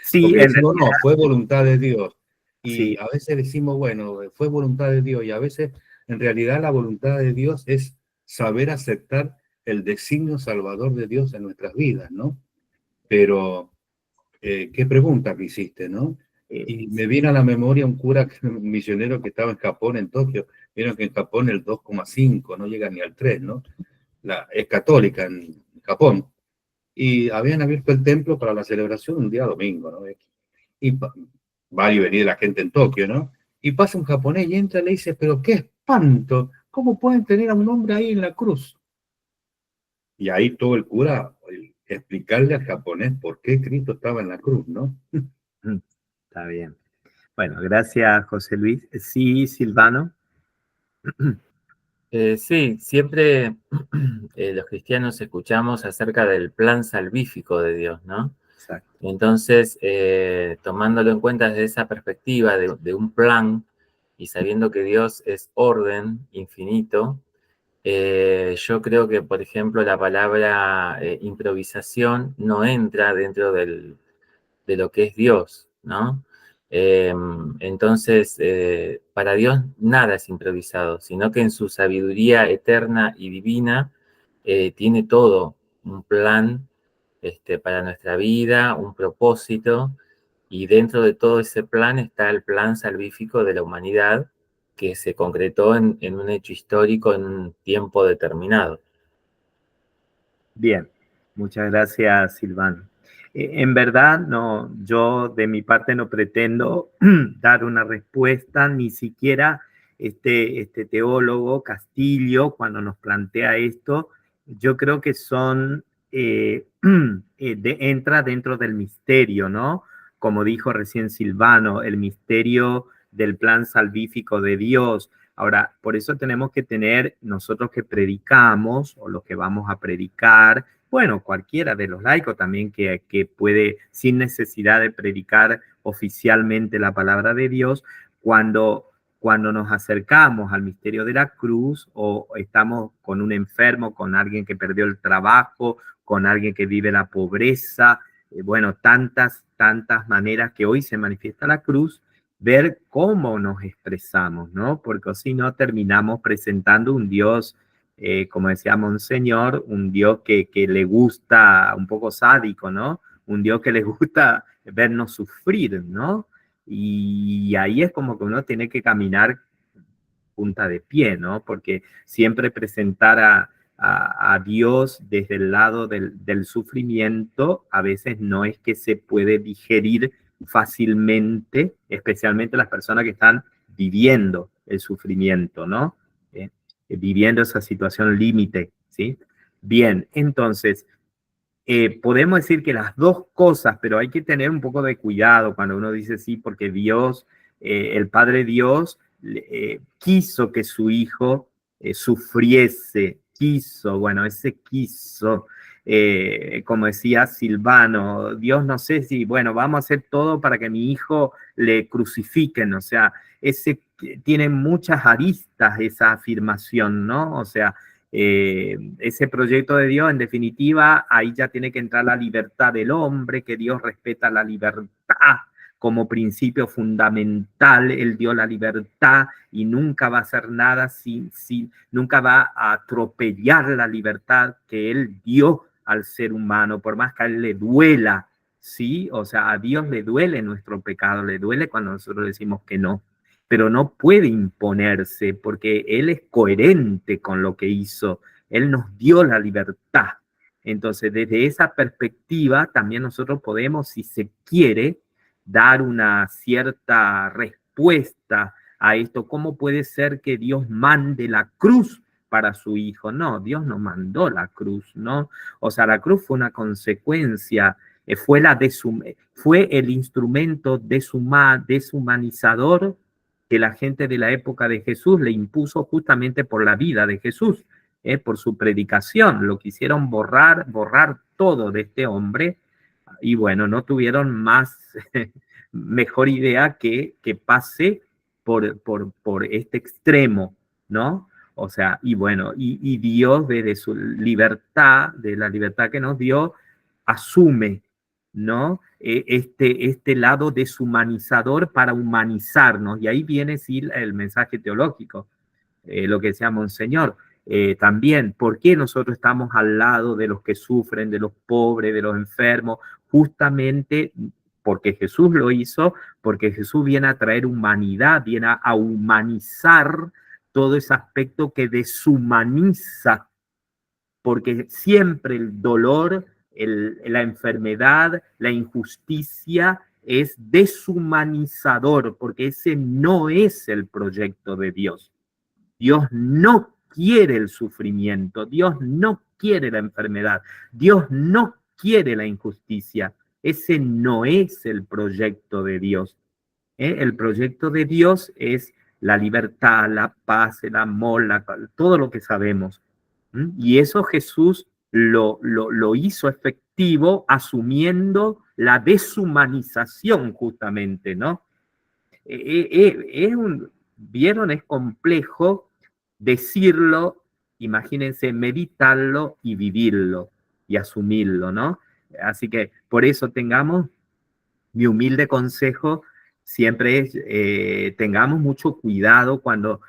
Sí, Porque decimos, no, fue voluntad de Dios. Y sí. a veces decimos, bueno, fue voluntad de Dios, y a veces, en realidad, la voluntad de Dios es saber aceptar el designio salvador de Dios en nuestras vidas, ¿no? Pero, qué pregunta que hiciste, ¿no? Y me vino a la memoria un cura, un misionero que estaba en Japón, en Tokio. Vieron que en Japón el 2,5 no llega ni al 3, ¿no? Es católica en Japón. Y habían abierto el templo para la celebración un día domingo, ¿no? Y va y venir la gente en Tokio, ¿no? Y pasa un japonés y entra y le dice, pero qué espanto, ¿cómo pueden tener a un hombre ahí en la cruz? Y ahí todo el cura, explicarle al japonés por qué Cristo estaba en la cruz, ¿no? Está bien. Bueno, gracias, José Luis. Sí, Silvano. Sí, siempre los cristianos escuchamos acerca del plan salvífico de Dios, ¿no? Exacto. Entonces, tomándolo en cuenta desde esa perspectiva de un plan y sabiendo que Dios es orden infinito, yo creo que, por ejemplo, la palabra improvisación no entra dentro de lo que es Dios, ¿no? Entonces, para Dios nada es improvisado, sino que en su sabiduría eterna y divina tiene todo un plan para nuestra vida, un propósito, y dentro de todo ese plan está el plan salvífico de la humanidad que se concretó en un hecho histórico en un tiempo determinado. Bien, muchas gracias, Silvano. En verdad, no, yo de mi parte no pretendo dar una respuesta, ni siquiera este teólogo Castillo, cuando nos plantea esto, yo creo que son, entra dentro del misterio, ¿no? Como dijo recién Silvano, el misterio del plan salvífico de Dios. Ahora, por eso tenemos que tener, nosotros que predicamos o los que vamos a predicar, bueno, cualquiera de los laicos también que puede, sin necesidad de predicar oficialmente la palabra de Dios, cuando nos acercamos al misterio de la cruz o estamos con un enfermo, con alguien que perdió el trabajo, con alguien que vive la pobreza, bueno, tantas maneras que hoy se manifiesta la cruz, ver cómo nos expresamos, ¿no? Porque si no terminamos presentando un Dios, como decía Monseñor, un Dios que le gusta, un poco sádico, ¿no? Un Dios que le gusta vernos sufrir, ¿no? Y ahí es como que uno tiene que caminar punta de pie, ¿no? Porque siempre presentar a Dios desde el lado del sufrimiento a veces no es que se puede digerir fácilmente, especialmente las personas que están viviendo el sufrimiento, ¿no? Viviendo esa situación límite, ¿sí? Bien, entonces, podemos decir que las dos cosas, pero hay que tener un poco de cuidado cuando uno dice sí, porque Dios, el Padre Dios, quiso que su Hijo sufriese, quiso, bueno, ese quiso, como decía Silvano, Dios no sé si, bueno, vamos a hacer todo para que mi Hijo le crucifiquen, o sea, tiene muchas aristas esa afirmación, ¿no? O sea, ese proyecto de Dios, en definitiva, ahí ya tiene que entrar la libertad del hombre, que Dios respeta la libertad como principio fundamental. Él dio la libertad y nunca va a hacer nada nunca va a atropellar la libertad que Él dio al ser humano, por más que a Él le duela, ¿sí? O sea, a Dios le duele nuestro pecado, le duele cuando nosotros decimos que no, pero no puede imponerse porque Él es coherente con lo que hizo. Él nos dio la libertad. Entonces, desde esa perspectiva, también nosotros podemos, si se quiere, dar una cierta respuesta a esto. ¿Cómo puede ser que Dios mande la cruz para su Hijo? No, Dios no mandó la cruz, ¿no? O sea, la cruz fue una consecuencia, fue el instrumento deshumanizador que la gente de la época de Jesús le impuso justamente por la vida de Jesús, por su predicación. Lo quisieron borrar todo de este hombre y bueno, no tuvieron mejor idea que pase por este extremo, ¿no? O sea, y bueno, y Dios desde su libertad, de la libertad que nos dio, asume, ¿no? Este lado deshumanizador para humanizarnos. Y ahí viene sí el mensaje teológico, lo que decía Monseñor. También, ¿por qué nosotros estamos al lado de los que sufren, de los pobres, de los enfermos? Justamente porque Jesús lo hizo, porque Jesús viene a traer humanidad, viene a humanizar todo ese aspecto que deshumaniza, porque siempre el dolor, la enfermedad, la injusticia es deshumanizador, porque ese no es el proyecto de Dios. Dios no quiere el sufrimiento, Dios no quiere la enfermedad, Dios no quiere la injusticia. Ese no es el proyecto de Dios. El proyecto de Dios es la libertad, la paz, el amor, todo lo que sabemos. Y eso Jesús lo hizo efectivo asumiendo la deshumanización justamente, ¿no? ¿Vieron? Es complejo decirlo, imagínense, meditarlo y vivirlo y asumirlo, ¿no? Así que por eso mi humilde consejo siempre es, tengamos mucho cuidado cuando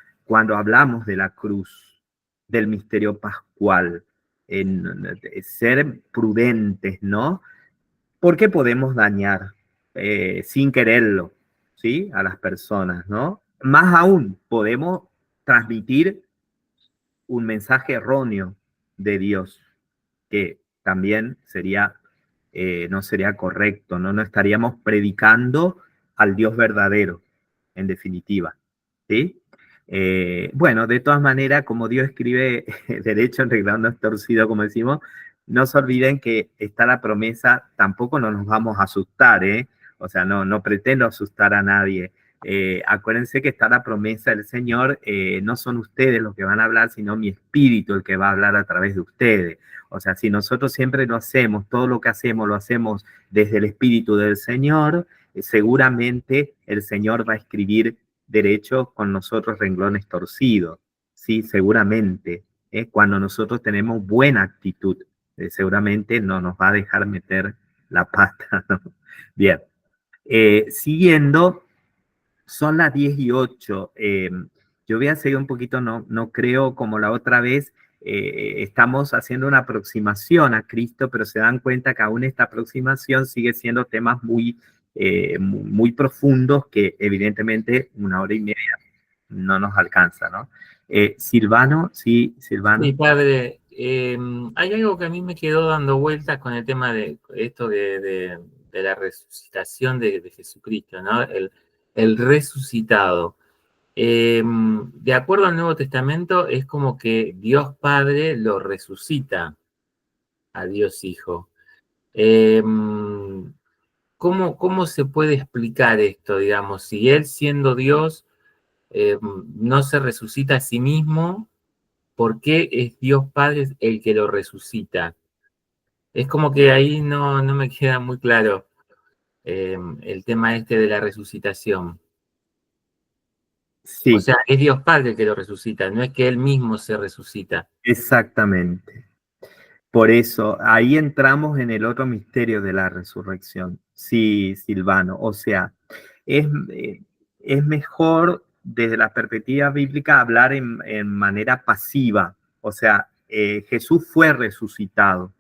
hablamos de la cruz, del misterio pascual, ser prudentes, ¿no? Porque podemos dañar sin quererlo, ¿sí? A las personas, ¿no? Más aún, podemos transmitir un mensaje erróneo de Dios, que también no sería correcto, ¿no? No estaríamos predicando al Dios verdadero, en definitiva, ¿sí? Bueno, de todas maneras, como Dios escribe derecho en reglado torcido, como decimos, no se olviden que está la promesa, tampoco no nos vamos a asustar, ¿eh? O sea, no pretendo asustar a nadie. Acuérdense que está la promesa del Señor, no son ustedes los que van a hablar, sino mi espíritu el que va a hablar a través de ustedes. O sea, si nosotros siempre lo hacemos, todo lo que hacemos lo hacemos desde el espíritu del Señor, seguramente el Señor va a escribir derecho con nosotros renglones torcidos, sí, seguramente. Cuando nosotros tenemos buena actitud, seguramente no nos va a dejar meter la pata, ¿no? Bien. Siguiendo, son las 10:08. Yo voy a seguir un poquito, no creo como la otra vez, estamos haciendo una aproximación a Cristo, pero se dan cuenta que aún esta aproximación sigue siendo temas muy profundos que evidentemente 1 hora y media no nos alcanza, ¿no? Silvano, sí, Silvano. Sí, padre, hay algo que a mí me quedó dando vueltas con el tema de esto de la resucitación de Jesucristo, ¿no? El resucitado. De acuerdo al Nuevo Testamento, es como que Dios Padre lo resucita a Dios Hijo. ¿Cómo se puede explicar esto, digamos? Si Él, siendo Dios, no se resucita a sí mismo, ¿por qué es Dios Padre el que lo resucita? Es como que ahí no me queda muy claro el tema este de la resucitación. Sí. O sea, es Dios Padre el que lo resucita, no es que Él mismo se resucita. Exactamente. Por eso, ahí entramos en el otro misterio de la resurrección. Sí, Silvano. O sea, es mejor desde la perspectiva bíblica hablar en manera pasiva. O sea, Jesús fue resucitado.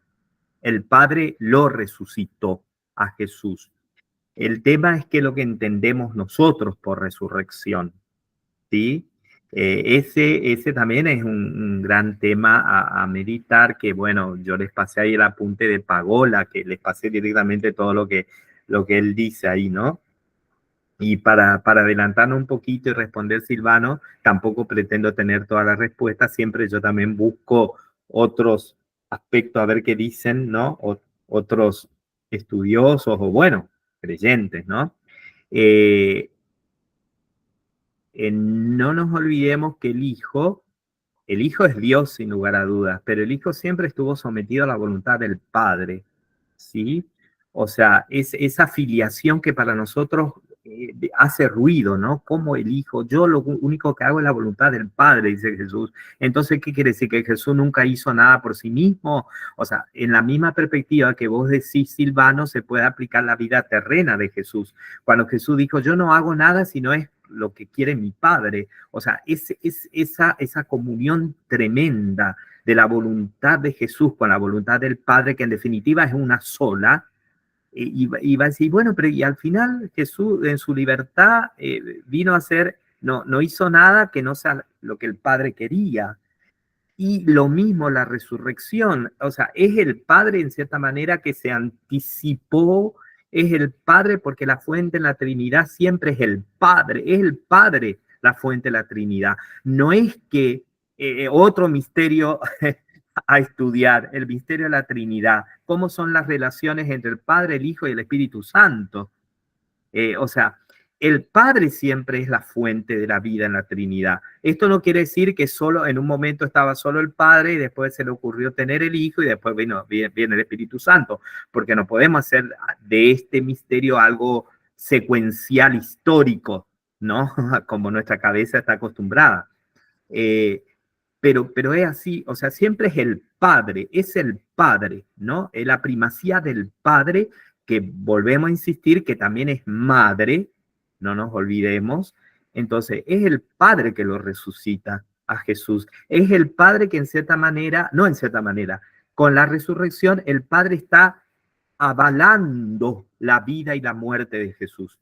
El Padre lo resucitó a Jesús. El tema es que lo que entendemos nosotros por resurrección, ¿sí? Ese también es un gran tema a meditar, que bueno, yo les pasé ahí el apunte de Pagola, que les pasé directamente todo lo que él dice ahí, ¿no? Y para adelantarnos un poquito y responder, Silvano, tampoco pretendo tener todas las respuestas, siempre yo también busco otros aspectos a ver qué dicen, ¿no? Otros estudiosos o, bueno, creyentes, ¿no? No nos olvidemos que el Hijo es Dios sin lugar a dudas, pero el Hijo siempre estuvo sometido a la voluntad del Padre, ¿sí? O sea, es esa filiación que para nosotros hace ruido, ¿no? Como el Hijo, yo lo único que hago es la voluntad del Padre, dice Jesús. Entonces, ¿qué quiere decir? ¿Que Jesús nunca hizo nada por sí mismo? O sea, en la misma perspectiva que vos decís, Silvano, se puede aplicar la vida terrena de Jesús. Cuando Jesús dijo, yo no hago nada si no es lo que quiere mi Padre. O sea, es esa comunión tremenda de la voluntad de Jesús con la voluntad del Padre, que en definitiva es una sola, y va a decir, bueno, pero y al final Jesús en su libertad vino a hacer, no hizo nada que no sea lo que el Padre quería. Y lo mismo la resurrección, o sea, es el Padre en cierta manera que se anticipó, es el Padre porque la fuente en la Trinidad siempre es el Padre la fuente de la Trinidad. No es que otro misterio a estudiar, el misterio de la Trinidad, cómo son las relaciones entre el Padre, el Hijo y el Espíritu Santo. O sea, el Padre siempre es la fuente de la vida en la Trinidad. Esto no quiere decir que solo en un momento estaba solo el Padre y después se le ocurrió tener el Hijo y después viene el Espíritu Santo, porque no podemos hacer de este misterio algo secuencial histórico, ¿no? Como nuestra cabeza está acostumbrada. Pero es así, o sea, siempre es el Padre, ¿no? Es la primacía del Padre, que volvemos a insistir que también es madre, no nos olvidemos. Entonces, es el Padre que lo resucita a Jesús. Es el Padre que en cierta manera, no en cierta manera, con la resurrección, el Padre está avalando la vida y la muerte de Jesús.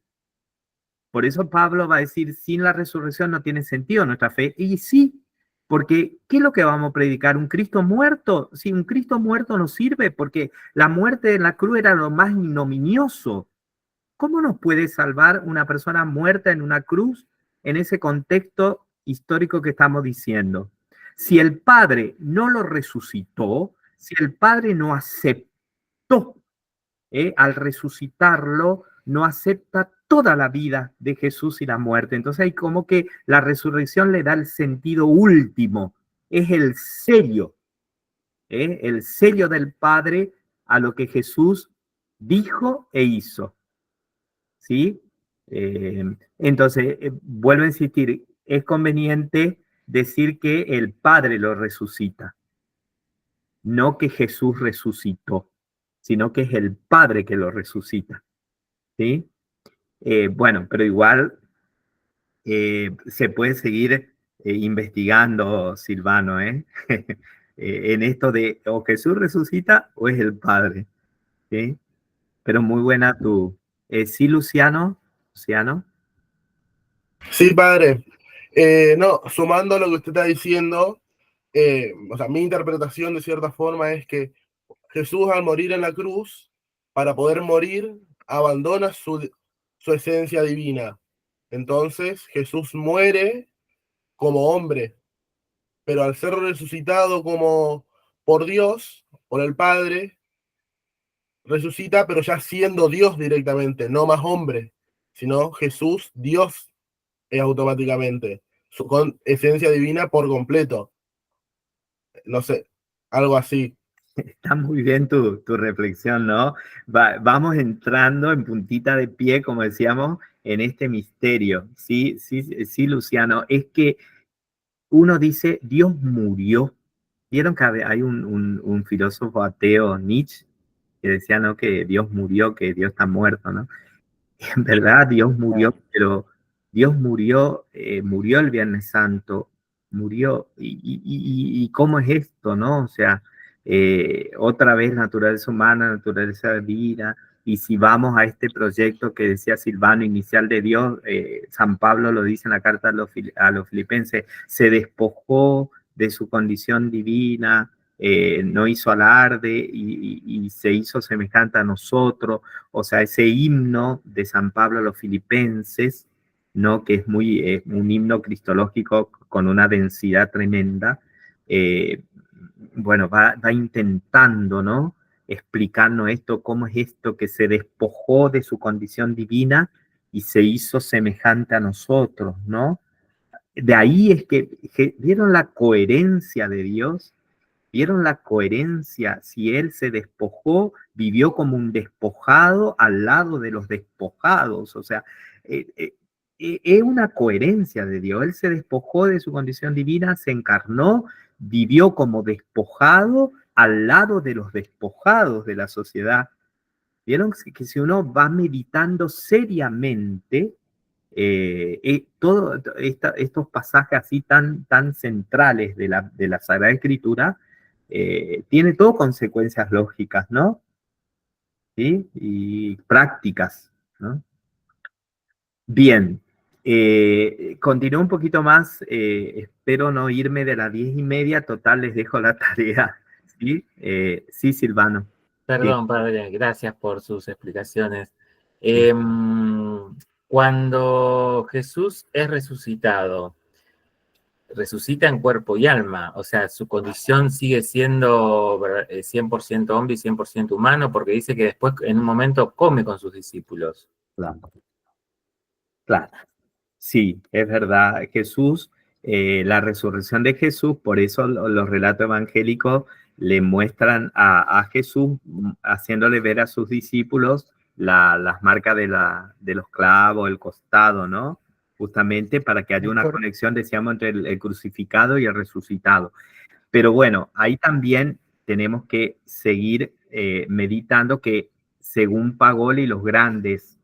Por eso Pablo va a decir, sin la resurrección no tiene sentido nuestra fe. Y sí, porque ¿qué es lo que vamos a predicar? ¿Un Cristo muerto? Si un Cristo muerto no sirve, porque la muerte en la cruz era lo más ignominioso. ¿Cómo nos puede salvar una persona muerta en una cruz en ese contexto histórico que estamos diciendo? Si el Padre no lo resucitó, si el Padre no aceptó, al resucitarlo, no acepta toda la vida de Jesús y la muerte. Entonces hay como que la resurrección le da el sentido último, es el sello del Padre a lo que Jesús dijo e hizo. ¿Sí? Entonces, vuelvo a insistir, es conveniente decir que el Padre lo resucita, no que Jesús resucitó, sino que es el Padre que lo resucita. ¿Sí? Bueno, pero igual se puede seguir investigando, Silvano, en esto de o Jesús resucita o es el Padre. ¿Sí? Pero muy buena tú. Sí, Luciano. Luciano. Sí, padre. No, sumando a lo que usted está diciendo, o sea, mi interpretación de cierta forma es que Jesús al morir en la cruz, para poder morir, abandona su esencia divina. Entonces Jesús muere como hombre, pero al ser resucitado como por Dios, por el Padre, resucita, pero ya siendo Dios directamente, no más hombre, sino Jesús, Dios, es automáticamente, con esencia divina por completo. No sé, algo así. Está muy bien tu reflexión, ¿no? Vamos entrando en puntita de pie, como decíamos, en este misterio. Sí, sí, sí, Luciano. Es que uno dice, Dios murió. Vieron que hay un filósofo ateo, Nietzsche, que decía, ¿no? Que Dios murió, que Dios está muerto, ¿no? En verdad, Dios murió, pero Dios murió, murió el Viernes Santo, murió. ¿Y cómo es esto, no? O sea, otra vez naturaleza humana, naturaleza divina. Y si vamos a este proyecto que decía Silvano, inicial de Dios, San Pablo lo dice en la carta a los filipenses, se despojó de su condición divina, no hizo alarde y se hizo semejante a nosotros. O sea, ese himno de San Pablo a los filipenses, ¿no? Que es un himno cristológico con una densidad tremenda, bueno, va intentando, ¿no? Explicarnos esto, cómo es esto que se despojó de su condición divina y se hizo semejante a nosotros, ¿no? De ahí es que ¿vieron la coherencia de Dios? ¿Vieron la coherencia? Si él se despojó, vivió como un despojado al lado de los despojados. O sea, es una coherencia de Dios. Él se despojó de su condición divina, se encarnó, vivió como despojado al lado de los despojados de la sociedad. ¿Vieron que si uno va meditando seriamente, todos estos pasajes así tan centrales de la Sagrada Escritura, tiene todo consecuencias lógicas, ¿no? ¿sí? Y prácticas, ¿no? Bien, continúo un poquito más, espero no irme de las 10:30, total les dejo la tarea, ¿sí? Sí, Silvano. Perdón, padre, gracias por sus explicaciones. Cuando Jesús es resucitado, resucita en cuerpo y alma, o sea, su condición sigue siendo 100% hombre y 100% humano, porque dice que después en un momento come con sus discípulos. Claro. Claro. Sí, es verdad. Jesús, la resurrección de Jesús, por eso los relatos evangélicos le muestran a Jesús haciéndole ver a sus discípulos las marcas de los clavos, el costado, ¿no? Justamente para que haya una conexión, decíamos, entre el crucificado y el resucitado. Pero bueno, ahí también tenemos que seguir meditando que según Pagoli, los grandes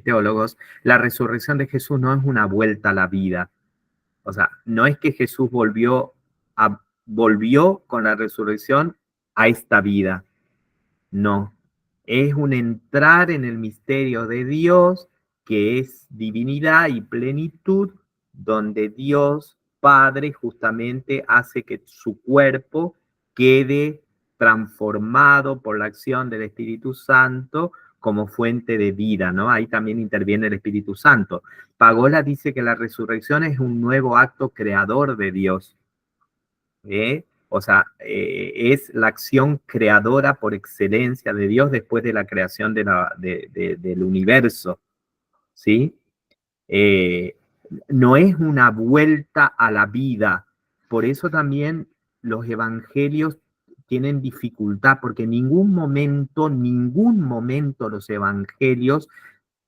teólogos, la resurrección de Jesús no es una vuelta a la vida. O sea, no es que Jesús volvió con la resurrección a esta vida. No. Es un entrar en el misterio de Dios, que es divinidad y plenitud, donde Dios Padre justamente hace que su cuerpo quede transformado por la acción del Espíritu Santo como fuente de vida, ¿no? Ahí también interviene el Espíritu Santo. Pagola dice que la resurrección es un nuevo acto creador de Dios. O sea, es la acción creadora por excelencia de Dios después de la creación del universo, ¿sí? No es una vuelta a la vida. Por eso también los evangelios tienen dificultad, porque en ningún momento los evangelios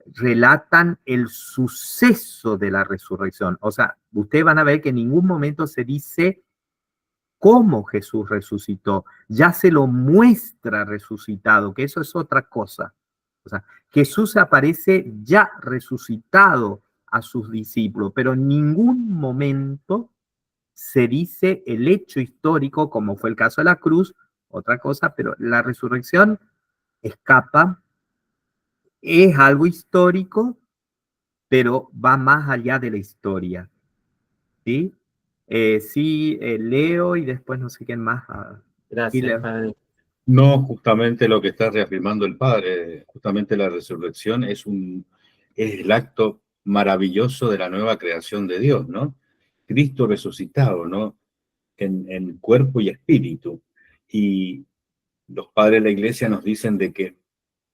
relatan el suceso de la resurrección. O sea, ustedes van a ver que en ningún momento se dice cómo Jesús resucitó, ya se lo muestra resucitado, que eso es otra cosa. O sea, Jesús aparece ya resucitado a sus discípulos, pero en ningún momento se dice el hecho histórico, como fue el caso de la cruz, otra cosa, pero la resurrección escapa, es algo histórico, pero va más allá de la historia, ¿sí? Sí, Leo y después no sé quién más. Gracias, padre. No, justamente lo que está reafirmando el Padre, justamente la resurrección es el acto maravilloso de la nueva creación de Dios, ¿no? Cristo resucitado, ¿no? En cuerpo y espíritu. Y los padres de la iglesia nos dicen de que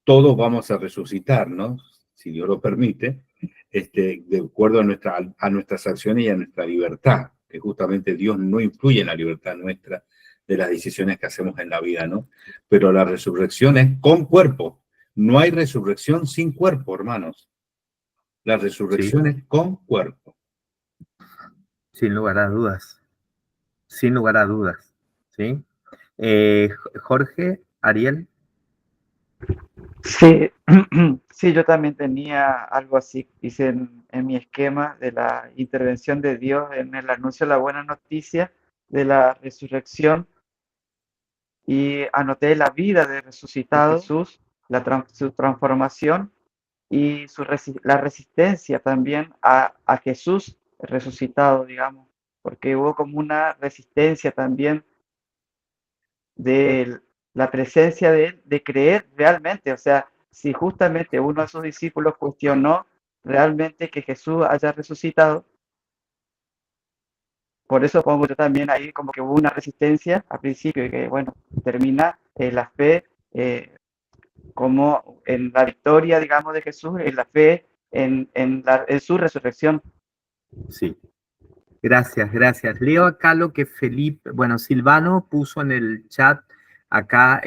todos vamos a resucitar, ¿no? Si Dios lo permite, de acuerdo a nuestras acciones y a nuestra libertad, que justamente Dios no influye en la libertad nuestra de las decisiones que hacemos en la vida, ¿no? Pero la resurrección es con cuerpo. No hay resurrección sin cuerpo, hermanos. La resurrección es con cuerpo. Sin lugar a dudas. Sin lugar a dudas. ¿Sí? Jorge, Ariel. Sí, sí, yo también tenía algo así, hice en mi esquema de la intervención de Dios en el anuncio de la buena noticia de la resurrección y anoté la vida de resucitado Jesús, su transformación y la resistencia también a Jesús resucitado, digamos, porque hubo como una resistencia también de la presencia de él, de creer realmente, o sea, si justamente uno de sus discípulos cuestionó realmente que Jesús haya resucitado, por eso pongo yo también ahí como que hubo una resistencia al principio y que, bueno, termina la fe como en la victoria, digamos, de Jesús, en la fe en su resurrección. Sí. Gracias. Leo acá lo que Silvano puso en el chat acá,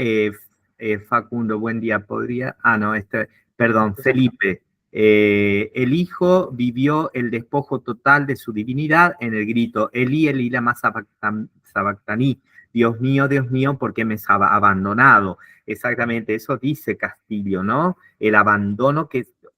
Facundo, buen día, Felipe. El Hijo vivió el despojo total de su divinidad en el grito, Elí, Elí, lama sabactaní, Dios mío, ¿por qué me has abandonado? Exactamente, eso dice Castillo, ¿no? El abandono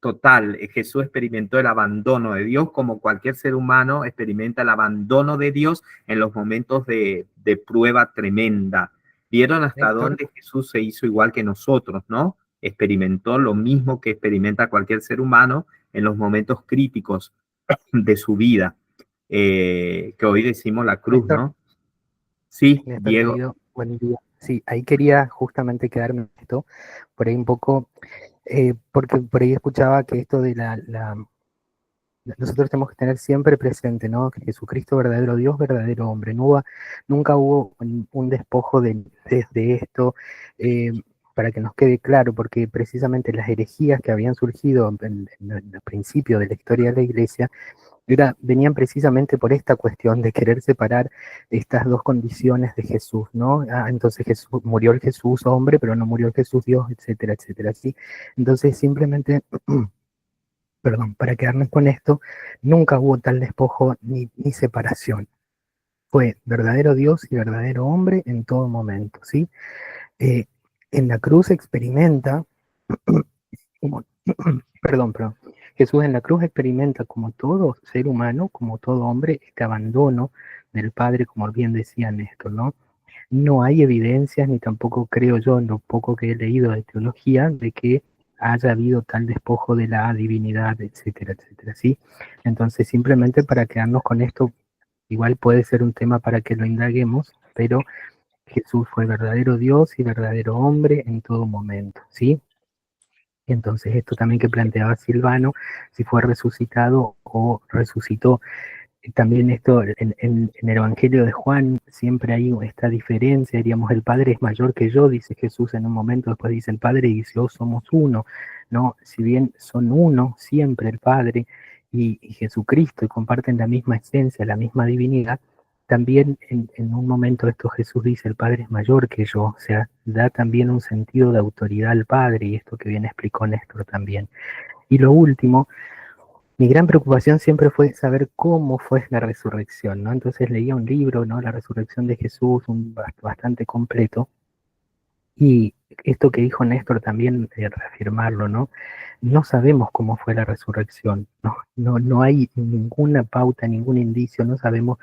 total. Jesús experimentó el abandono de Dios como cualquier ser humano experimenta el abandono de Dios en los momentos de prueba tremenda. ¿Vieron hasta Néstor. dónde Jesús se hizo igual que nosotros, no? Experimentó lo mismo que experimenta cualquier ser humano en los momentos críticos de su vida, que hoy decimos la cruz, Néstor, ¿no? Sí, Néstor, Diego. querido, buen día. Sí, ahí quería justamente quedarme en esto, por ahí un poco, porque por ahí escuchaba que esto de nosotros tenemos que tener siempre presente, ¿no? Que Jesucristo, verdadero Dios, verdadero hombre. Nunca hubo un despojo desde esto, para que nos quede claro, porque precisamente las herejías que habían surgido en el principio de la historia de la Iglesia venían precisamente por esta cuestión de querer separar estas dos condiciones de Jesús, ¿no? Entonces murió el Jesús hombre, pero no murió el Jesús Dios, etcétera, etcétera, ¿sí? Entonces simplemente... Perdón, para quedarnos con esto, nunca hubo tal despojo ni separación. Fue verdadero Dios y verdadero hombre en todo momento, ¿sí? En la cruz experimenta, perdón, Jesús en la cruz experimenta como todo ser humano, como todo hombre, este abandono del Padre, como bien decía Néstor, ¿no? No hay evidencias, ni tampoco creo yo, en lo poco que he leído de teología, de que haya habido tal despojo de la divinidad, etcétera, etcétera, ¿sí? Entonces, simplemente para quedarnos con esto, igual puede ser un tema para que lo indaguemos, pero Jesús fue verdadero Dios y verdadero hombre en todo momento, ¿sí? Entonces, esto también que planteaba Silvano, si fue resucitado o resucitó. También esto, en el Evangelio de Juan, siempre hay esta diferencia, diríamos, el Padre es mayor que yo, dice Jesús en un momento, después dice el Padre y yo somos uno, ¿no? Si bien son uno, siempre el Padre y Jesucristo, y comparten la misma esencia, la misma divinidad, también en un momento esto Jesús dice, el Padre es mayor que yo, o sea, da también un sentido de autoridad al Padre, y esto que bien explicó Néstor también. Y lo último, mi gran preocupación siempre fue saber cómo fue la resurrección, ¿no? Entonces leía un libro, ¿no? La resurrección de Jesús, bastante completo, y esto que dijo Néstor también, reafirmarlo, ¿no? No sabemos cómo fue la resurrección, no hay ninguna pauta, ningún indicio, no sabemos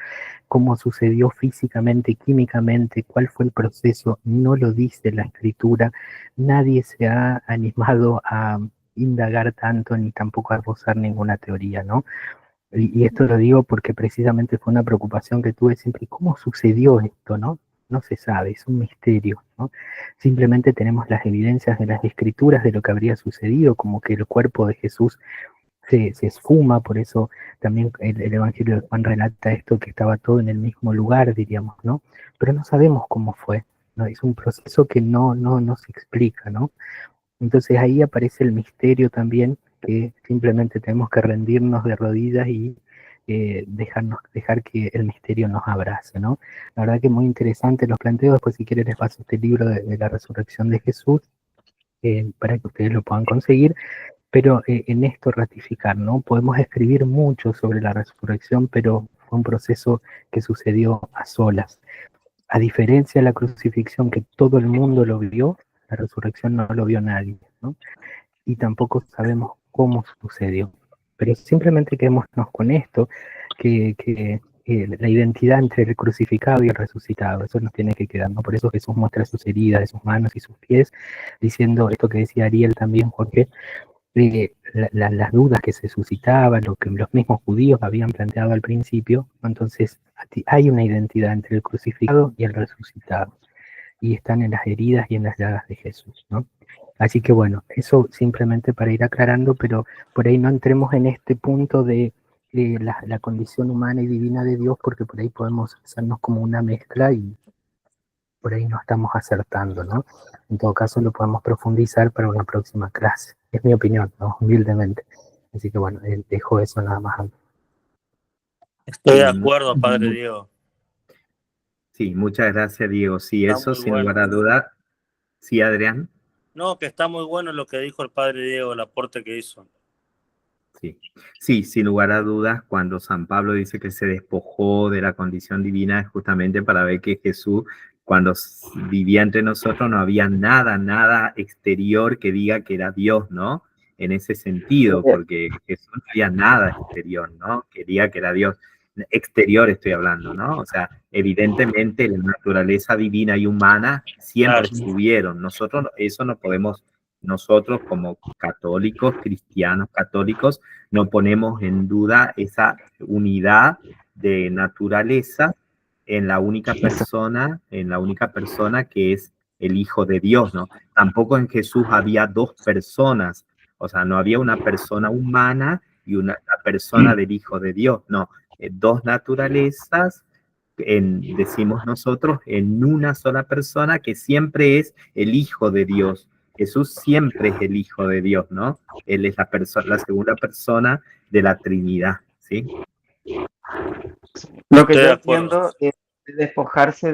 cómo sucedió físicamente, químicamente, cuál fue el proceso, no lo dice la escritura, nadie se ha animado a indagar tanto ni tampoco a esbozar ninguna teoría, ¿no? Y esto lo digo porque precisamente fue una preocupación que tuve siempre, ¿cómo sucedió esto, no? No se sabe, es un misterio, ¿no? Simplemente tenemos las evidencias de las escrituras de lo que habría sucedido, como que el cuerpo de Jesús se esfuma, por eso también el Evangelio de Juan relata esto, que estaba todo en el mismo lugar, diríamos, ¿no? Pero no sabemos cómo fue, ¿no? Es un proceso que no se explica, ¿no? Entonces ahí aparece el misterio también, que simplemente tenemos que rendirnos de rodillas y dejar que el misterio nos abrace, ¿no? La verdad que muy interesante los planteos. Después, si quieren, les paso este libro de la resurrección de Jesús, para que ustedes lo puedan conseguir. Pero en esto ratificar, ¿no? Podemos escribir mucho sobre la resurrección, pero fue un proceso que sucedió a solas. A diferencia de la crucifixión, que todo el mundo lo vio, la resurrección no lo vio nadie, ¿no? Y tampoco sabemos cómo sucedió. Pero simplemente quedémonos con esto, que la identidad entre el crucificado y el resucitado, eso nos tiene que quedar, ¿no? Por eso Jesús muestra sus heridas de sus manos y sus pies, diciendo esto que decía Ariel también, Jorge, las dudas que se suscitaban, lo que los mismos judíos habían planteado al principio. Entonces hay una identidad entre el crucificado y el resucitado, y están en las heridas y en las llagas de Jesús, ¿no? Así que bueno, eso simplemente para ir aclarando, pero por ahí no entremos en este punto de la condición humana y divina de Dios, porque por ahí podemos hacernos como una mezcla y por ahí no estamos acertando, ¿no? En todo caso lo podemos profundizar para una próxima clase. Es mi opinión, ¿no? Humildemente. Así que bueno, dejo eso nada más. Estoy de acuerdo, Padre Diego. Sí, muchas gracias, Diego. Sí, Está eso muy sin bueno. lugar a duda. Sí, Adrián. No, que está muy bueno lo que dijo el Padre Diego, el aporte que hizo. Sí, sin lugar a dudas, cuando San Pablo dice que se despojó de la condición divina, es justamente para ver que Jesús, cuando vivía entre nosotros, no había nada exterior que diga que era Dios, ¿no? En ese sentido, porque Jesús no había nada exterior, ¿no? Que diga que era Dios. exterior estoy hablando, ¿no? O sea, evidentemente la naturaleza divina y humana siempre estuvieron. Nosotros eso no podemos, nosotros como católicos, cristianos católicos, no ponemos en duda esa unidad de naturaleza en la única persona que es el Hijo de Dios, ¿no? Tampoco en Jesús había dos personas, o sea, no había una persona humana y una persona del Hijo de Dios, no, dos naturalezas, decimos nosotros, en una sola persona que siempre es el Hijo de Dios. Jesús siempre es el Hijo de Dios, ¿no? Él es la segunda persona de la Trinidad, ¿sí? Lo que yo entiendo es despojarse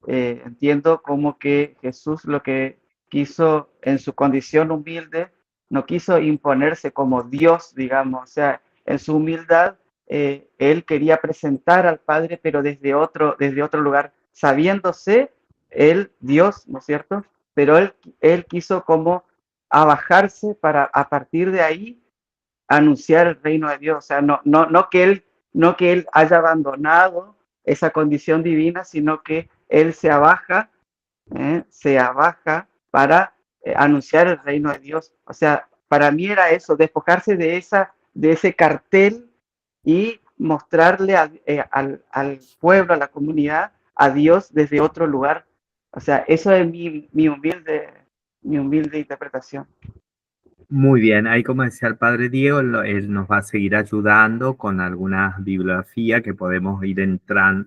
entiendo como que Jesús lo que quiso en su condición humilde, no quiso imponerse como Dios, digamos, o sea, en su humildad, él quería presentar al Padre, pero desde otro lugar, sabiéndose él Dios, ¿no es cierto? Pero él quiso como abajarse para a partir de ahí anunciar el reino de Dios, o sea, no que él haya abandonado esa condición divina, sino que él se abaja para anunciar el reino de Dios. O sea, para mí era eso, despojarse de ese cartel y mostrarle al pueblo, a la comunidad, a Dios desde otro lugar. O sea, eso es mi humilde interpretación. Muy bien, ahí como decía el padre Diego, él nos va a seguir ayudando con alguna bibliografía que podemos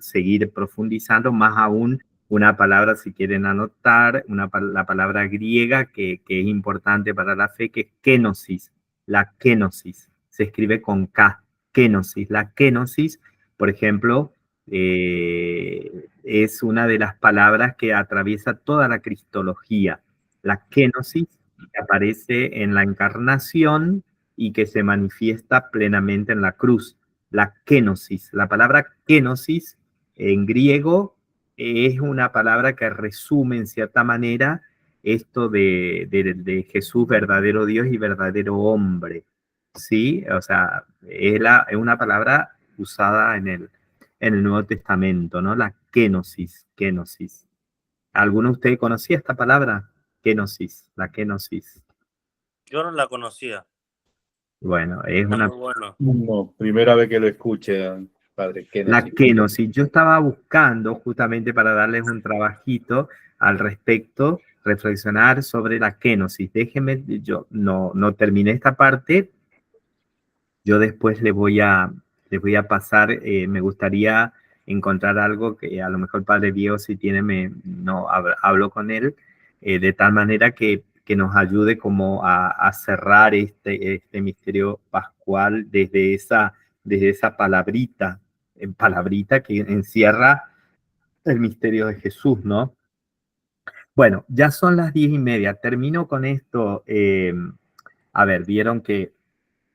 seguir profundizando, más aún una palabra, si quieren anotar, la palabra griega que es importante para la fe, que es kenosis. La kenosis se escribe con K, kenosis. La kenosis, por ejemplo, es una de las palabras que atraviesa toda la cristología. La kenosis que aparece en la encarnación y que se manifiesta plenamente en la cruz. La kenosis. La palabra kenosis en griego es una palabra que resume en cierta manera esto de Jesús, verdadero Dios y verdadero hombre. ¿Sí? O sea, es una palabra usada en el Nuevo Testamento, ¿no? La kenosis, kenosis. ¿Alguno de ustedes conocía esta palabra? Kenosis, la kenosis. Yo no la conocía. Bueno, es una... No, primera vez que lo escuche, padre. La kenosis. Yo estaba buscando justamente para darles un trabajito al respecto, reflexionar sobre la kenosis. Déjenme, yo no terminé esta parte, yo después les voy a pasar, me gustaría encontrar algo que a lo mejor padre Diego si tiene, hablo con él, de tal manera que nos ayude como a cerrar este misterio pascual desde esa palabrita que encierra el misterio de Jesús, ¿no? Bueno, ya son las 10:30, termino con esto. A ver, vieron que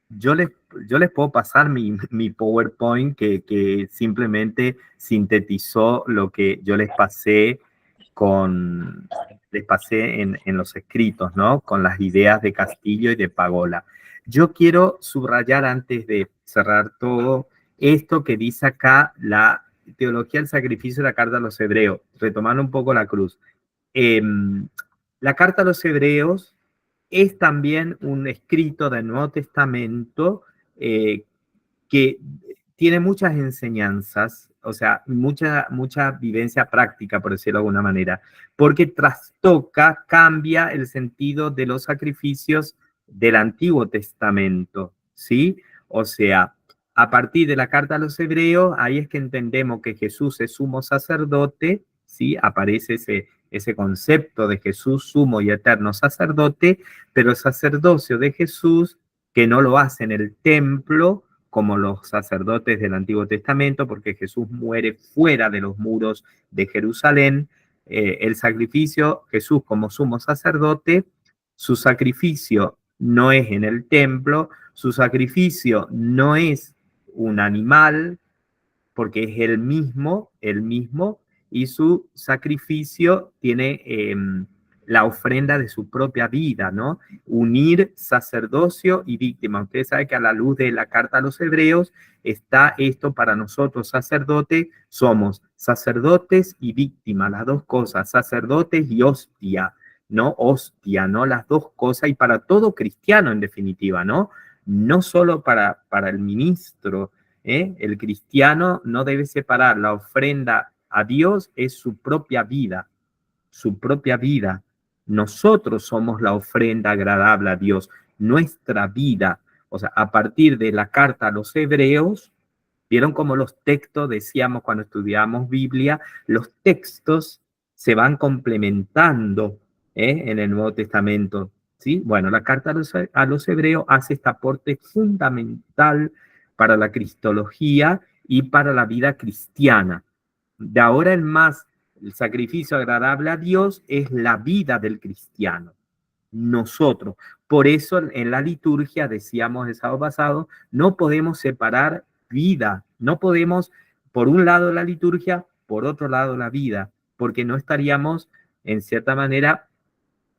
yo les puedo pasar mi PowerPoint que simplemente sintetizó lo que yo les pasé en los escritos, ¿no? Con las ideas de Castillo y de Pagola. Yo quiero subrayar antes de cerrar todo esto que dice acá la teología del sacrificio de la carta a los hebreos, retomando un poco la cruz. La carta a los hebreos es también un escrito del Nuevo Testamento que tiene muchas enseñanzas, o sea, mucha vivencia práctica, por decirlo de alguna manera, porque trastoca, cambia el sentido de los sacrificios del Antiguo Testamento, ¿sí? O sea, a partir de la carta a los hebreos, ahí es que entendemos que Jesús es sumo sacerdote, ¿sí? Aparece ese concepto de Jesús sumo y eterno sacerdote, pero el sacerdocio de Jesús, que no lo hace en el templo, como los sacerdotes del Antiguo Testamento, porque Jesús muere fuera de los muros de Jerusalén. El sacrificio, Jesús como sumo sacerdote, su sacrificio no es en el templo, su sacrificio no es un animal, porque es el mismo, y su sacrificio tiene la ofrenda de su propia vida, ¿no? Unir sacerdocio y víctima. Ustedes saben que a la luz de la carta a los hebreos está esto para nosotros, sacerdotes, somos sacerdotes y víctima, las dos cosas, sacerdotes y hostia, ¿no? Hostia, ¿no? Las dos cosas, y para todo cristiano en definitiva, ¿no? No solo para el ministro, ¿eh? El cristiano no debe separar la ofrenda a Dios, es su propia vida, su propia vida. Nosotros somos la ofrenda agradable a Dios, nuestra vida. O sea, a partir de la carta a los hebreos, vieron cómo los textos, decíamos cuando estudiamos Biblia, los textos se van complementando en el Nuevo Testamento. ¿Sí? Bueno, la carta a los hebreos hace este aporte fundamental para la cristología y para la vida cristiana. De ahora en más, el sacrificio agradable a Dios es la vida del cristiano, nosotros. Por eso en la liturgia, decíamos el sábado pasado, no podemos separar vida, no podemos, por un lado la liturgia, por otro lado la vida, porque no estaríamos, en cierta manera,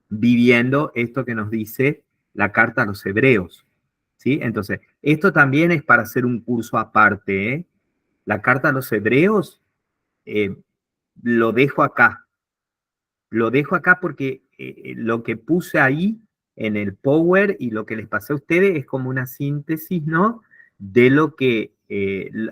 viviendo esto que nos dice la carta a los hebreos, ¿sí? Entonces, esto también es para hacer un curso aparte, ¿eh? La carta a los hebreos, lo dejo acá porque lo que puse ahí en el Power y lo que les pasé a ustedes es como una síntesis, ¿no? De lo que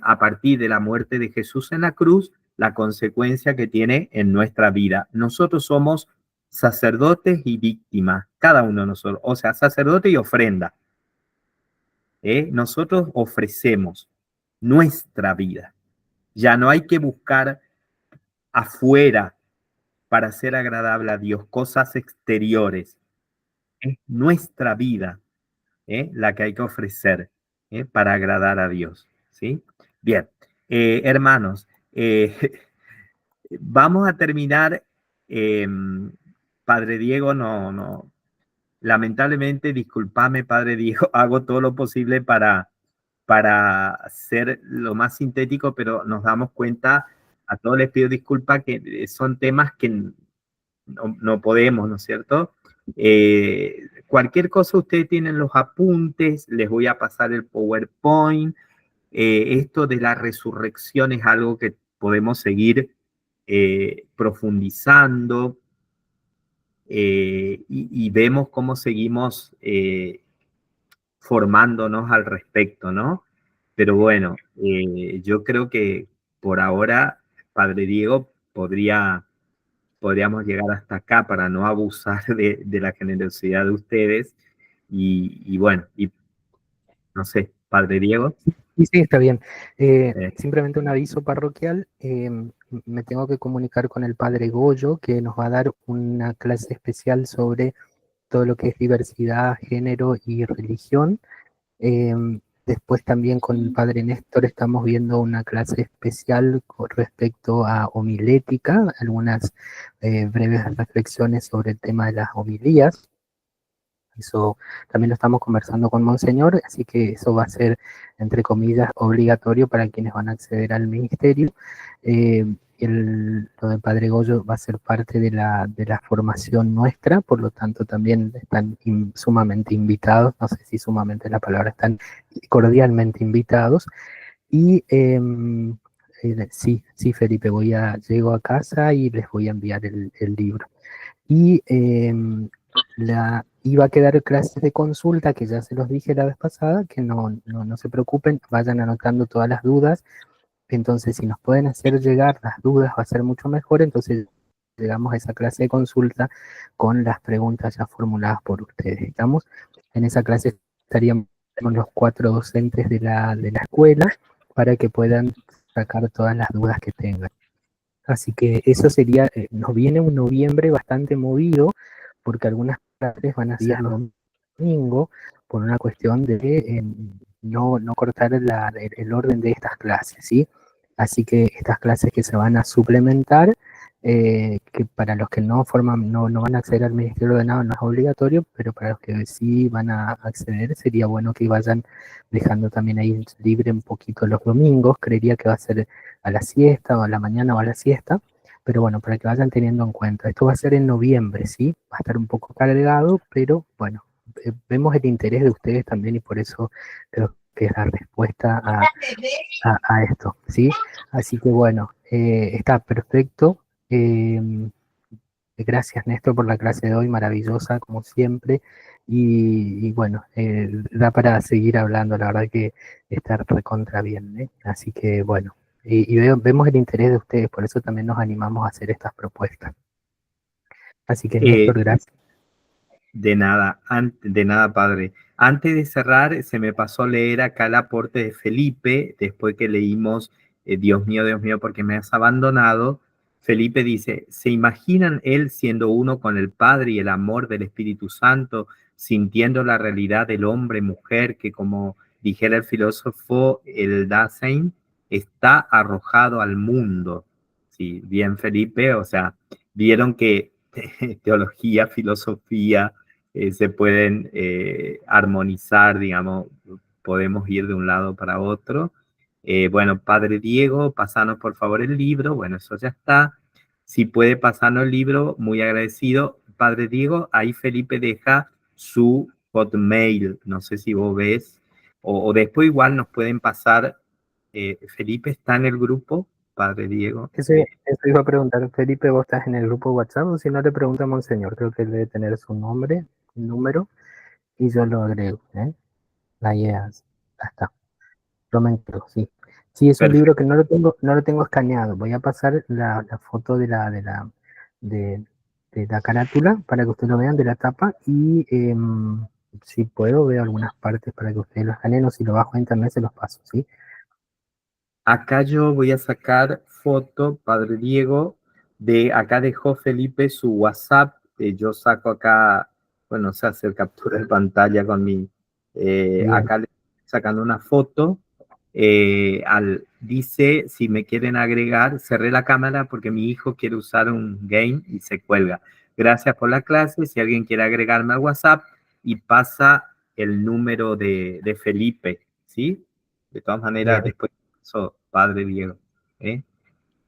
a partir de la muerte de Jesús en la cruz, la consecuencia que tiene en nuestra vida. Nosotros somos sacerdotes y víctimas, cada uno de nosotros, o sea, sacerdote y ofrenda. Nosotros ofrecemos nuestra vida. Ya no hay que buscar afuera para ser agradable a Dios, cosas exteriores. Es nuestra vida la que hay que ofrecer para agradar a Dios, ¿sí? Bien, hermanos, vamos a terminar. Padre Diego, lamentablemente, discúlpame, Padre Diego, hago todo lo posible para ser lo más sintético, pero nos damos cuenta, a todos les pido disculpas, que son temas que no podemos, ¿no es cierto? Cualquier cosa, ustedes tienen los apuntes, les voy a pasar el PowerPoint. Esto de la resurrección es algo que podemos seguir profundizando y vemos cómo seguimos formándonos al respecto, ¿no? Pero bueno, yo creo que por ahora, Padre Diego, podríamos llegar hasta acá para no abusar de la generosidad de ustedes. Y bueno, y no sé, Padre Diego. Sí, sí, está bien. Simplemente un aviso parroquial. Me tengo que comunicar con el Padre Goyo, que nos va a dar una clase especial sobre todo lo que es diversidad, género y religión. Después también con el Padre Néstor estamos viendo una clase especial con respecto a homilética, algunas breves reflexiones sobre el tema de las homilías. Eso también lo estamos conversando con Monseñor, así que eso va a ser, entre comillas, obligatorio para quienes van a acceder al ministerio. Lo del Padre Goyo va a ser parte de la formación nuestra, por lo tanto también están sumamente invitados, no sé si sumamente la palabra, están cordialmente invitados. Y sí, Felipe, llego a casa y les voy a enviar el libro. Y iba a quedar clases de consulta, que ya se los dije la vez pasada, que no se preocupen, vayan anotando todas las dudas. Entonces, si nos pueden hacer llegar las dudas, va a ser mucho mejor. Entonces, llegamos a esa clase de consulta con las preguntas ya formuladas por ustedes. ¿Estamos? En esa clase estaríamos los 4 docentes de la escuela para que puedan sacar todas las dudas que tengan. Así que eso sería, nos viene un noviembre bastante movido, porque algunas clases van a ser domingo, por una cuestión de no cortar el orden de estas clases, ¿sí? Así que estas clases que se van a suplementar, que para los que no van a acceder al Ministerio Ordenado no es obligatorio, pero para los que sí van a acceder, sería bueno que vayan dejando también ahí libre un poquito los domingos. Creería que va a ser a la siesta, o a la mañana o a la siesta, Pero bueno, para que vayan teniendo en cuenta. Esto va a ser en noviembre, ¿sí? Va a estar un poco cargado, pero bueno, vemos el interés de ustedes también y por eso creo que es la respuesta a esto, ¿sí? Así que bueno, está perfecto. Gracias, Néstor, por la clase de hoy, maravillosa, como siempre. Y bueno, da para seguir hablando, la verdad que está recontra bien, ¿eh? Así que bueno, vemos el interés de ustedes, por eso también nos animamos a hacer estas propuestas. Así que, Néstor, gracias. De nada, padre. Antes de cerrar, se me pasó a leer acá el aporte de Felipe, después que leímos Dios mío, ¿por qué me has abandonado? Felipe dice, ¿se imaginan él siendo uno con el Padre y el amor del Espíritu Santo, sintiendo la realidad del hombre, mujer, que como dijera el filósofo, el Dasein, está arrojado al mundo? Sí, bien, Felipe, o sea, vieron que teología, filosofía, se pueden armonizar, digamos, podemos ir de un lado para otro. Bueno, Padre Diego, pasanos por favor el libro. Bueno, eso ya está. Si puede pasarnos el libro, muy agradecido. Padre Diego, ahí Felipe deja su hotmail, no sé si vos ves, o después igual nos pueden pasar. Felipe está en el grupo, Padre Diego. Eso iba a preguntar, Felipe, ¿vos estás en el grupo WhatsApp? O si no, le pregunta a Monseñor, creo que él debe tener su nombre, número, y yo lo agrego, ¿eh? Ahí está. Lo me entero, sí. Sí, es un libro que no lo tengo escaneado. Voy a pasar la foto de la carátula para que ustedes lo vean, de la tapa, y si puedo, veo algunas partes para que ustedes lo escaneen, o si lo bajo a internet se los paso, ¿sí? Acá yo voy a sacar foto, Padre Diego, acá dejó Felipe su WhatsApp, yo saco acá, bueno, se hace captura de pantalla con mi, acá le estoy sacando una foto, dice, si me quieren agregar, cerré la cámara porque mi hijo quiere usar un game y se cuelga. Gracias por la clase, si alguien quiere agregarme al WhatsApp y pasa el número de Felipe, ¿sí? De todas maneras, después Padre Diego.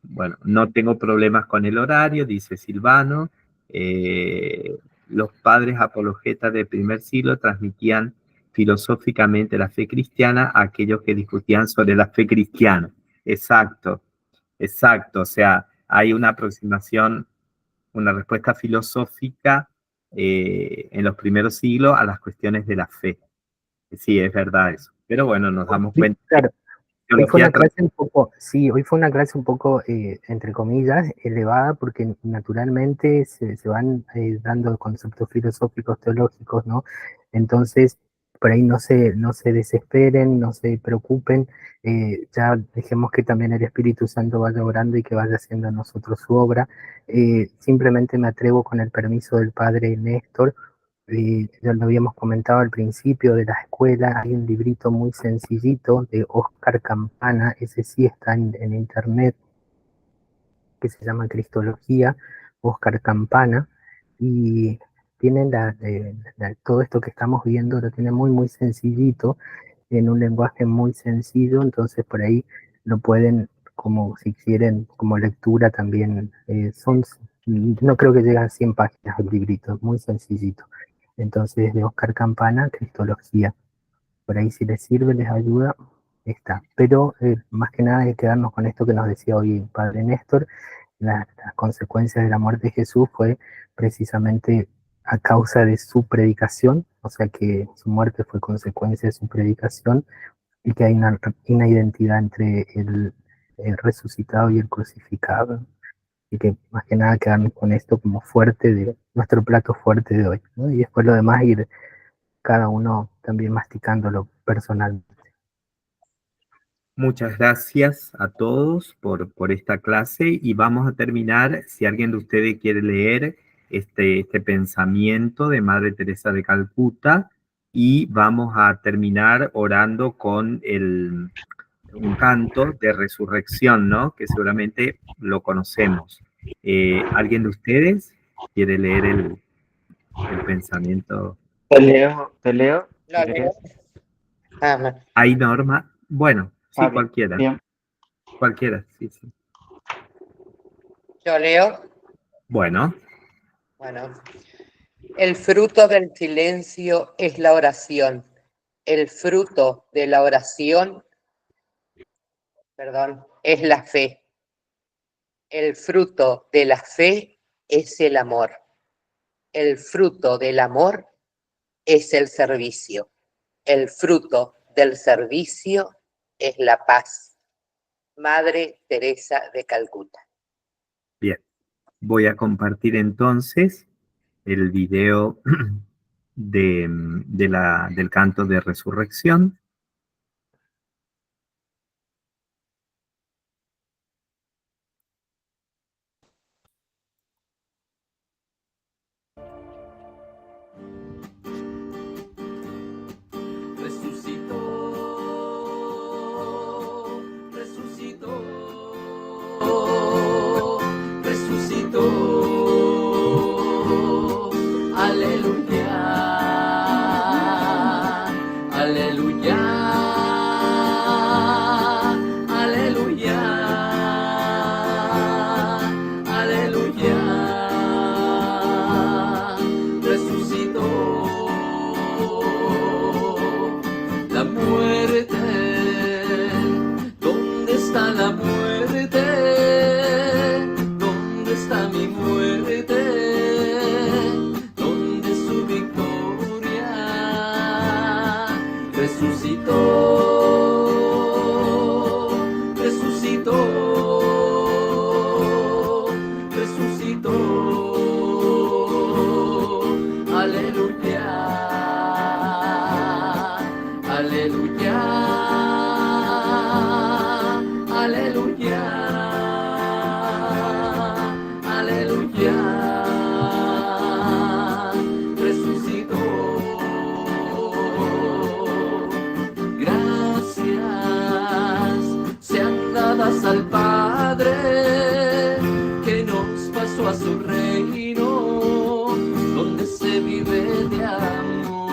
Bueno, no tengo problemas con el horario, dice Silvano. Los padres apologetas del primer siglo transmitían filosóficamente la fe cristiana a aquellos que discutían sobre la fe cristiana. Exacto. O sea, hay una aproximación, una respuesta filosófica en los primeros siglos a las cuestiones de la fe. Sí, es verdad eso. Pero bueno, nos damos cuenta. Claro. Hoy fue una clase un poco, entre comillas, elevada, porque naturalmente se van dando conceptos filosóficos, teológicos, ¿no? Entonces, por ahí no se desesperen, no se preocupen, ya dejemos que también el Espíritu Santo vaya orando y que vaya haciendo a nosotros su obra. Simplemente me atrevo, con el permiso del Padre Néstor, ya lo habíamos comentado al principio de la escuela, hay un librito muy sencillito de Oscar Campana, ese sí está en internet, que se llama Cristología, Oscar Campana, y tienen todo esto que estamos viendo, lo tiene muy, muy sencillito, en un lenguaje muy sencillo, entonces por ahí lo pueden, como si quieren, como lectura también, no creo que lleguen a 100 páginas el librito, muy sencillito. Entonces, de Oscar Campana, Cristología. Por ahí si les sirve, les ayuda, está. Pero más que nada hay que quedarnos con esto que nos decía hoy el Padre Néstor. Las consecuencias de la muerte de Jesús fue precisamente a causa de su predicación, o sea que su muerte fue consecuencia de su predicación, y que hay una identidad entre el resucitado y el crucificado. Y que más que nada quedarnos con esto como nuestro plato fuerte de hoy, ¿no? Y después lo demás ir cada uno también masticándolo personalmente. Muchas gracias a todos por esta clase y vamos a terminar, si alguien de ustedes quiere leer este pensamiento de Madre Teresa de Calcuta, y vamos a terminar orando con un canto de resurrección, ¿no? Que seguramente lo conocemos. ¿Alguien de ustedes quiere leer el pensamiento? Te leo. No, leo. No. ¿Hay norma? Bueno, sí, Bien, cualquiera. bien. Cualquiera, sí. Yo leo. Bueno, Bueno. El fruto del silencio es la oración. El fruto de la oración, es la fe. El fruto de la fe es el amor. El fruto del amor es el servicio. El fruto del servicio es la paz. Madre Teresa de Calcuta. bien. Voy a compartir entonces el video del canto de resurrección. Al Padre que nos pasó a su reino, donde se vive de amor.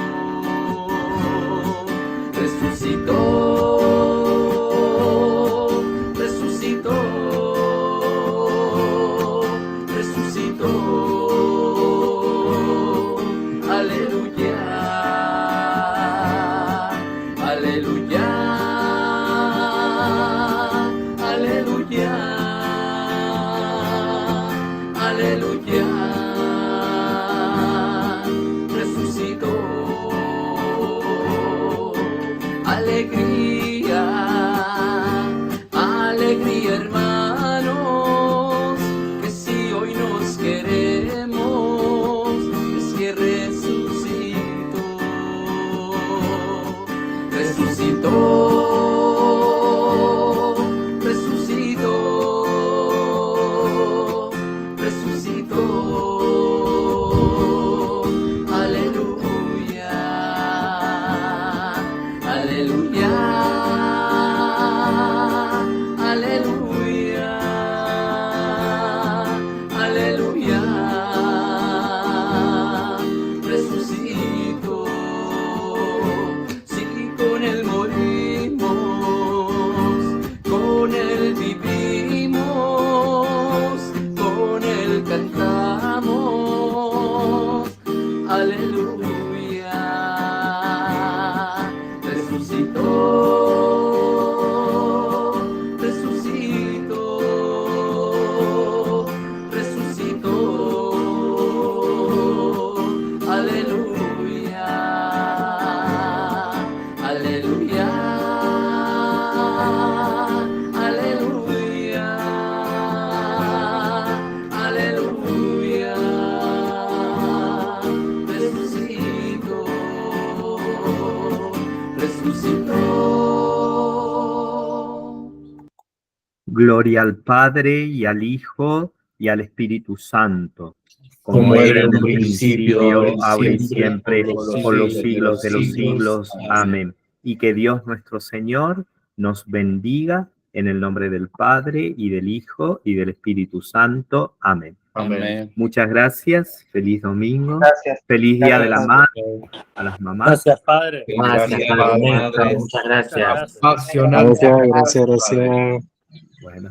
Resucitó, resucitó, resucitó. Aleluya, aleluya. Aleluya, resucitó. Alegría, alegría, hermanos, que si hoy nos queremos, es que resucitó. Resucitó. Gloria al Padre, y al Hijo, y al Espíritu Santo, como era en el principio, ahora y siempre, por los siglos de los siglos. Amén. Y que Dios nuestro Señor nos bendiga en el nombre del Padre, y del Hijo, y del Espíritu Santo. Amén. Amén. Muchas gracias. Feliz domingo. Gracias. Feliz Día de la Madre a las mamás. Gracias, Padre. Gracias, Padre Néstor. Muchas gracias. Apasionante. Gracias. Bueno.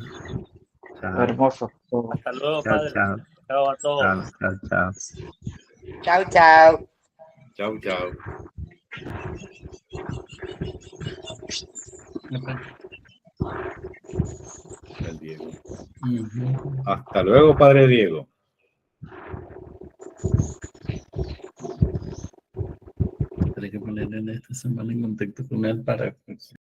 Chao. Hermoso. Hasta luego, Chao, padre. chao. Chao a todos. Chao, chao, chao. Chau, chau. Chau, chau. El Diego. Hasta luego, padre Diego. Tendré que ponerle esta semana en contacto con él para